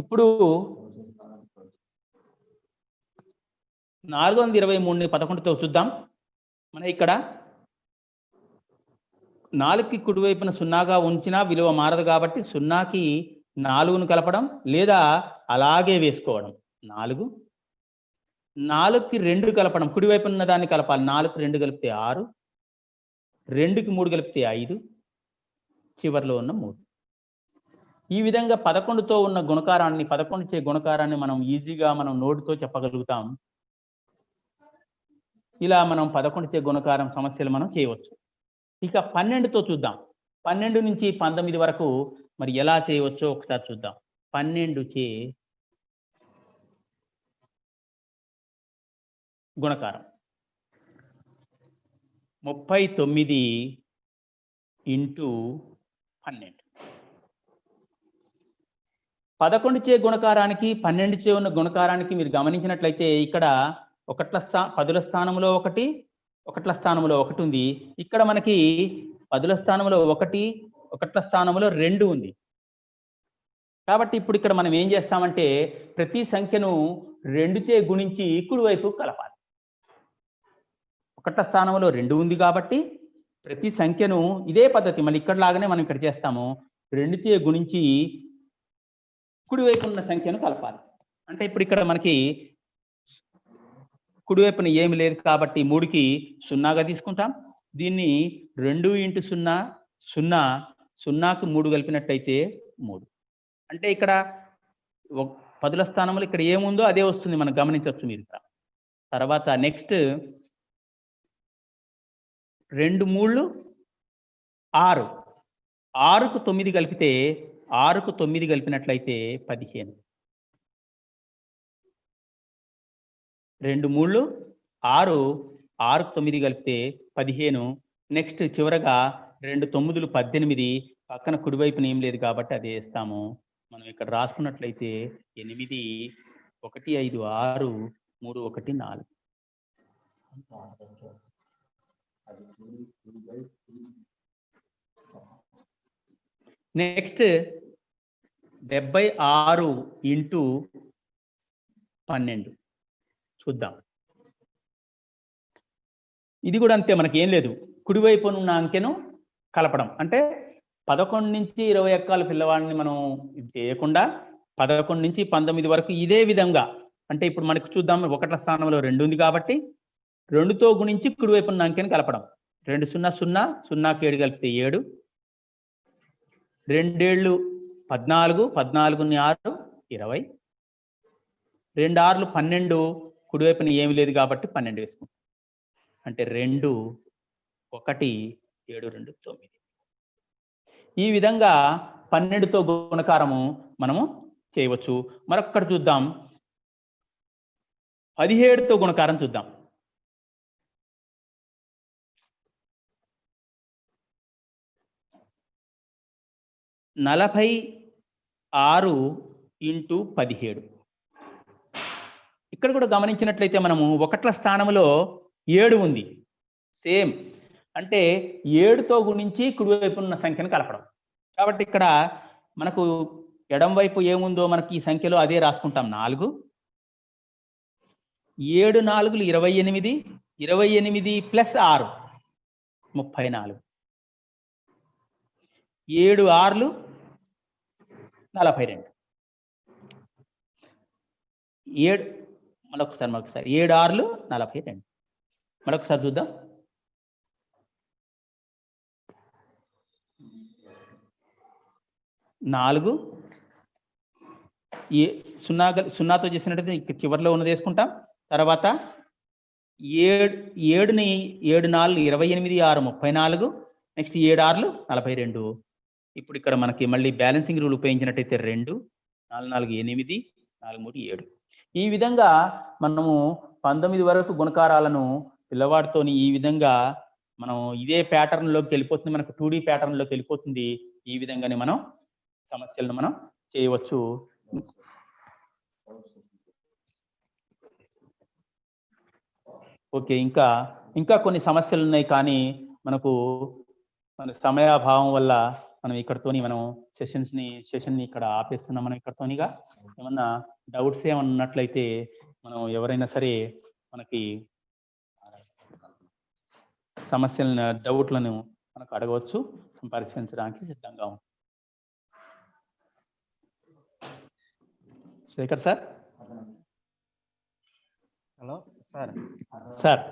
ఇప్పుడు 423ని 11తో చూద్దాం. మన ఇక్కడ 4కి కుడివైపున 0గా ఉంచినా విలువ మారదు కాబట్టి 0కి 4ను కలపడం లేదా అలాగే వేసుకోవడం. 4కి 2 కలపడం, కుడివైపున ఉన్న దాన్ని కలపాలి. 4కి 2 కలిపితే 6, 2కి 3 కలిపితే 5, చివరిలో ఉన్న 3. ఈ విధంగా 11తో ఉన్న గుణకారాన్ని 11 చే గుణకారాన్ని మనం ఈజీగా మనం నోటితో చెప్పగలుగుతాం. ఇలా మనం 11 చే గుణకారం సమస్యలు మనం చేయవచ్చు. ఇక 12తో చూద్దాం. 12 నుంచి 19 వరకు మరి ఎలా చేయవచ్చో ఒకసారి చూద్దాం. 12 చే గుణకారం 39 ఇంటూ 12. 11 చే గుణకారానికి 12 చే ఉన్న గుణకారానికి మీరు గమనించినట్లయితే ఇక్కడ 10ల స్థానంలో 1, 1ల స్థానంలో 1 ఉంది. ఇక్కడ మనకి 10ల స్థానంలో 1, 1ల స్థానంలో 2 ఉంది. కాబట్టి ఇప్పుడు ఇక్కడ మనం ఏం చేస్తామంటే ప్రతి సంఖ్యను 2 చే గుణించి కుడివైపు కలపాలి. 1ల స్థానంలో 2 ఉంది కాబట్టి ప్రతి సంఖ్యను ఇదే పద్ధతి మళ్ళీ ఇక్కడ లాగానే మనం ఇక్కడ చేస్తాము. 2చే గుణించి కుడివైపు ఉన్న సంఖ్యను కలపాలి. అంటే ఇప్పుడు ఇక్కడ మనకి కుడివైపున ఏమి లేదు కాబట్టి 3కి 0గా తీసుకుంటాం. దీన్ని 2 × 0 0 0కు 3 కలిపినట్టయితే 3. అంటే ఇక్కడ పదుల స్థానంలో ఇక్కడ ఏముందో అదే వస్తుంది, మనం గమనించవచ్చు మీరు. తర్వాత నెక్స్ట్ 2 3 6 6కు 9 కలిపితే 6కు 9 కలిపినట్లయితే 15. 2 3 6 6కు 9 కలిపితే 15. నెక్స్ట్ చివరగా 2 9లు 18. పక్కన కుడివైపున ఏం లేదు కాబట్టి అదే వేస్తాము. మనం ఇక్కడ రాసుకున్నట్లయితే 8 1 5 6 3 1 4. నెక్స్ట్ 76 × 12 చూద్దాం. ఇది కూడా అంతే, మనకి ఏం లేదు, కుడివైపు ఉన్న అంకెను కలపడం. అంటే 11 నుంచి 21 పిల్లవాడిని మనం ఇది చేయకుండా 11 నుంచి 19 వరకు ఇదే విధంగా, అంటే ఇప్పుడు మనకు చూద్దాం 1ల స్థానంలో 2 ఉంది కాబట్టి 2తో గుణించి కుడివైపు ఉన్న అంకెను కలపడం. 2 0 0 0కి 7 కలిపితే 7. 2 7 14 14ని 6 20. 2 6 12 కుడివైపున ఏమి లేదు కాబట్టి 12 వేసుకుంటాం. అంటే 2 1 7 2 9. ఈ విధంగా 12తో గుణకారము మనము చేయవచ్చు. మరొక్కటి చూద్దాం, 17తో గుణకారం చూద్దాం. 46 × 17. ఇక్కడ కూడా గమనించినట్లయితే మనము 1ల స్థానంలో 7 ఉంది, సేమ్. అంటే 7తో గుణించి కుడివైపు ఉన్న సంఖ్యను కలపడం. కాబట్టి ఇక్కడ మనకు ఎడం వైపు ఏముందో మనకి ఈ సంఖ్యలో అదే రాసుకుంటాం. 4 7 4 28 28 + 6 34. 7 6 42. 7 మరొకసారి 7 6 42. మరొకసారి చూద్దాం. 4 0తో చేసినట్టయితే ఇక్కడ చివరిలో ఉన్నది వేసుకుంటాం. తర్వాత 7ని 7 4 28 6 34. నెక్స్ట్ 7 6 42. ఇప్పుడు ఇక్కడ మనకి మళ్ళీ బ్యాలెన్సింగ్ రూల్ ఉపయోగించినట్టయితే 2 4 4 8 4 3 7. ఈ విధంగా మనము 19 వరకు గుణకారాలను పిల్లవాడితోని ఈ విధంగా మనం ఇదే ప్యాటర్న్లోకి వెళ్ళిపోతుంది, మనకు 2D ప్యాటర్న్లోకి వెళ్ళిపోతుంది. ఈ విధంగానే మనం సమస్యలను మనం చేయవచ్చు. ఓకే, ఇంకా కొన్ని సమస్యలు ఉన్నాయి, కానీ మన సమయాభావం వల్ల మనం ఇక్కడతోని మనం సెషన్ని ఇక్కడ ఆపేస్తున్నాం. మనం ఇక్కడతోనిగా ఏమన్నా డౌట్స్ ఏమన్నా ఉన్నట్లయితే మనం ఎవరైనా సరే మనకి సమస్యలను డౌట్లను మనకు అడగవచ్చు, పరిష్కరించడానికి సిద్ధంగా ఉంది. Shekhar sir. Hello sir. Sir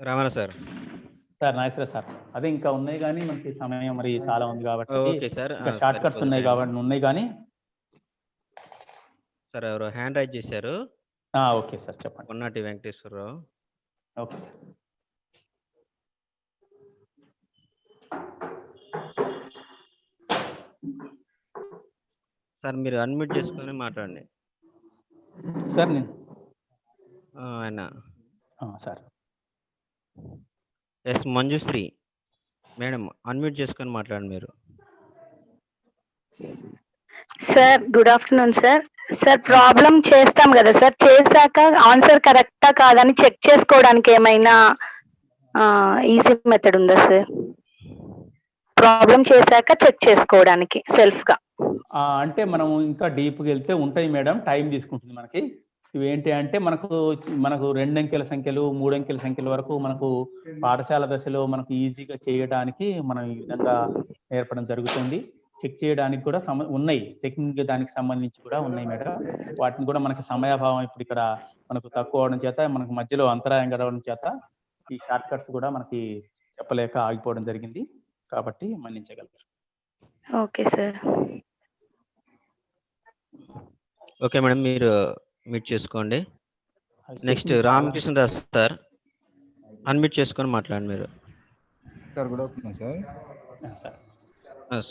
Ramana sir. Sir Nageshwara sir. అదే ఇంకా ఉన్నాయి కానీ మనకి సమయం మరి చాలా ఉంది కాబట్టి ఓకే సార్, షార్ట్ కట్స్ ఉన్నాయి కాబట్టి ఉన్నాయి కానీ. సార్ ఎవరు హ్యాండ్ రైజ్ చేశారు? ఓకే సార్ చెప్పండి. Ponnati Venkateswararao. Okay sir. Sir మీరు అన్మ్యూట్ చేసుకొని మాట్లాడండి సార్. నేను ఆయన sir S Manjusri madam unmute చేసుకొని మాట్లాడండి మీరు. Sir good afternoon sir. Sir problem చేస్తాం కదా సార్, చేశాక ఆన్సర్ కరెక్టా కాదని చెక్ చేసుకోవడానికి ఏమైనా ఈజీ మెథడ్ ఉందా సార్? ప్రాబ్లం చేశాక చెక్ చేసుకోవడానికి సెల్ఫ్ గా. అంటే మనం ఇంకా డీప్గా వెళ్తే ఉంటాయి మేడం, టైం తీసుకుంటుంది మనకి. ఇవేంటి అంటే మనకు 2 అంకెల సంఖ్యలు 3 అంకెల సంఖ్యల వరకు మనకు పాఠశాల దశలో మనకు ఈజీగా చేయడానికి మనం ఈ విధంగా నేర్పడం జరుగుతుంది. చెక్ చేయడానికి కూడా ఉన్నాయి, చెకింగ్ దానికి సంబంధించి కూడా ఉన్నాయి మేడం. వాటిని కూడా మనకి సమయాభావం ఇప్పుడు ఇక్కడ మనకు తక్కువ అవడం చేత, మనకు మధ్యలో అంతరాయం గడవడం చేత ఈ షార్ట్ కట్స్ కూడా మనకి చెప్పలేక ఆగిపోవడం జరిగింది, కాబట్టి మన్నించగలరు. Okay sir. ఓకే మేడం, మీరు మీట్ చేసుకోండి. నెక్స్ట్ Checking చాలా- రామకృష్ణ దాస్ సార్, అన్మ్యూట్ చేసుకొని మాట్లాడండి మీరు. Sir good afternoon sir. Sir Yes.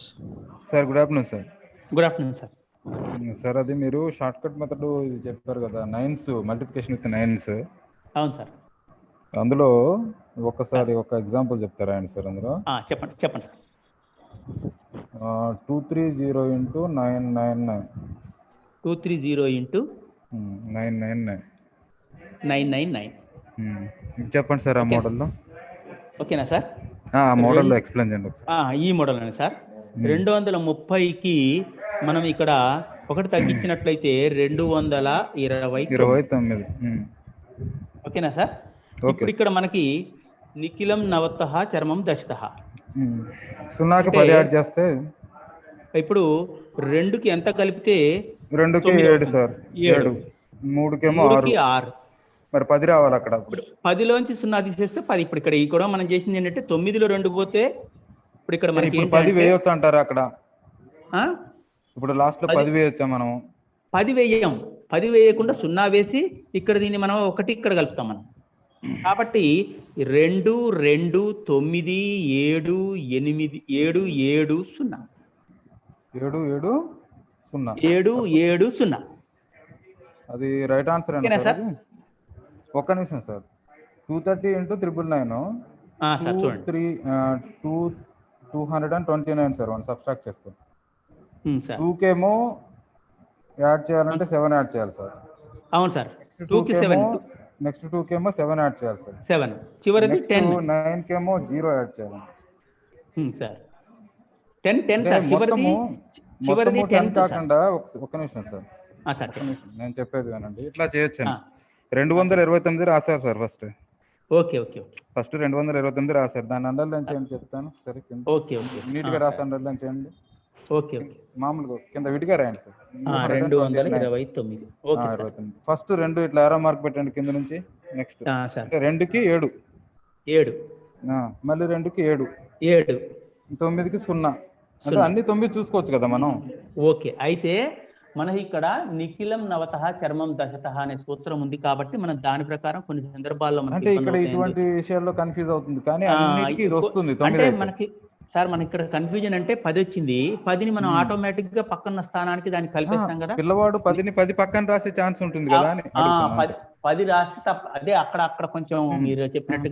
Sir good afternoon sir. Good afternoon sir. Sir అది మీరు షార్ట్ కట్ మెథడ్ ఇది చెప్పారు కదా, నైన్స్ మల్టిప్లికేషన్ విత్ నైన్స్. అవును సార్. అందులో ఒక్కసారి ఒక ఎగ్జాంపుల్ చెప్తారా అండి సార్? అందులో చెప్పండి సార్. 230 ఇంటూ 999. 230 ఇంటూ 999. 999. చెప్పండి సార్ ఆ Okay. మోడల్లో. ఓకేనా సార్? ఆ మోడల్లో ఎక్స్ప్లెయిన్ చేయండి ఒకసారి. ఈ మోడల్ అండి సార్. 230కి మనం ఇక్కడ ఒకటి తగ్గించినట్లయితే 229. ఓకేనా సార్? ఇప్పుడు ఇక్కడ మనకి నిఖిలం నవతః చర్మం దశతః. 0కి అంటే 10 యాడ్ చేస్తే ఇప్పుడు 2కి ఎంత కలిపితే 2కి 7 సార్. 7. 3కేమో 3కి 6. మరి 10 రావాలి అక్కడ. ఇప్పుడు 10లోంచి 0 తీసేస్తే 10. ఇప్పుడు ఇక్కడ ఈ కూడా మనం చేసింది ఏంటంటే 9లో 2 పోతే ఇప్పుడు ఇక్కడ మనకి ఇప్పుడు 10 వేయొచ్చు అంటారా అక్కడ? ఆ? ఇప్పుడు లాస్ట్ లో 10 వేయొచ్చా మనం? 10 వేయం. 10 వేయకుండా 0 వేసి ఇక్కడ దీన్ని మనం 1 ఇక్కడ కలుపుతాం మనం. కాబట్టి 2 2 9 7 8 7 7 0. 7 7 0. 7 7 0. అది రైట్ ఆన్సర్ ఓకేనా అండి సార్? సార్. ఒక్క నిమిషం సార్. 230 ఇంటూ 999. సార్ చూడండి. 229 సార్. 1 సబ్స్ట్రాక్ట్ చేస్తాం. సార్ 2కేమో యాడ్ చేయాలంటే 7 యాడ్ చేయాలి సార్. అవును సార్. 2కి 7. నెక్స్ట్ 2కేమో 7 యాడ్ చేయాలి సార్. 7 చివరిది 10. 9కేమో 0 యాడ్ చేయాలి సార్. 10 సార్. చివరిది 10 10 కాకుండా ఒక్క నిమిషం సార్. సార్ ఒక్క నిమిషం నేను చెప్పేది వినండి. ఇట్లా చేయొచ్చు. 229 రాశారు సార్ ఫస్ట్. ఓకే. ఫస్ట్ 229 రాశారు. దాన్ని అండర్లైన్ చేయండి చెప్తాను. సరే కింద ఓకే. నీట్ గా రాసి అండర్లైన్ చేయండి. ఓకే. మామూలుగా కింద విడిగా రాయండి సార్. 229. Okay sir. 29. ఫస్ట్ 2 ఇట్లా ఏరో మార్క్ పెట్టండి కింద నుంచి. నెక్స్ట్ సార్ అంటే 2కి 7. 7. మళ్ళీ 2కి 7. 7. 9కి 0. అంటే అన్ని 9 చూసుకోవచ్చు కదా మనం. ఓకే. అయితే మనకి ఇక్కడ నిఖిలం నవతః చర్మం దశతః అనే సూత్రం ఉంది కాబట్టి మనం దాని ప్రకారం కొన్ని సందర్భాల్లో అంటే ఇక్కడ ఇటువంటి విషయాల్లో కన్ఫ్యూజ్ అవుతుంది, కానీ అన్నిటికీ ఇది వస్తుంది. అంటే మనకి సార్ మనకి ఇక్కడ కన్ఫ్యూజన్ అంటే 10 వచ్చింది. 10ని మనం ఆటోమేటిక్ గా పక్కన స్థానానికి దాన్ని కలిపేస్తాం కదా. పిల్లవాడు 10ని 10 పక్కన రాసే ఛాన్స్ ఉంటుంది కదా అని 10 రాస్తే అదే అక్కడ కొంచెం మీరు చెప్పినట్టుగా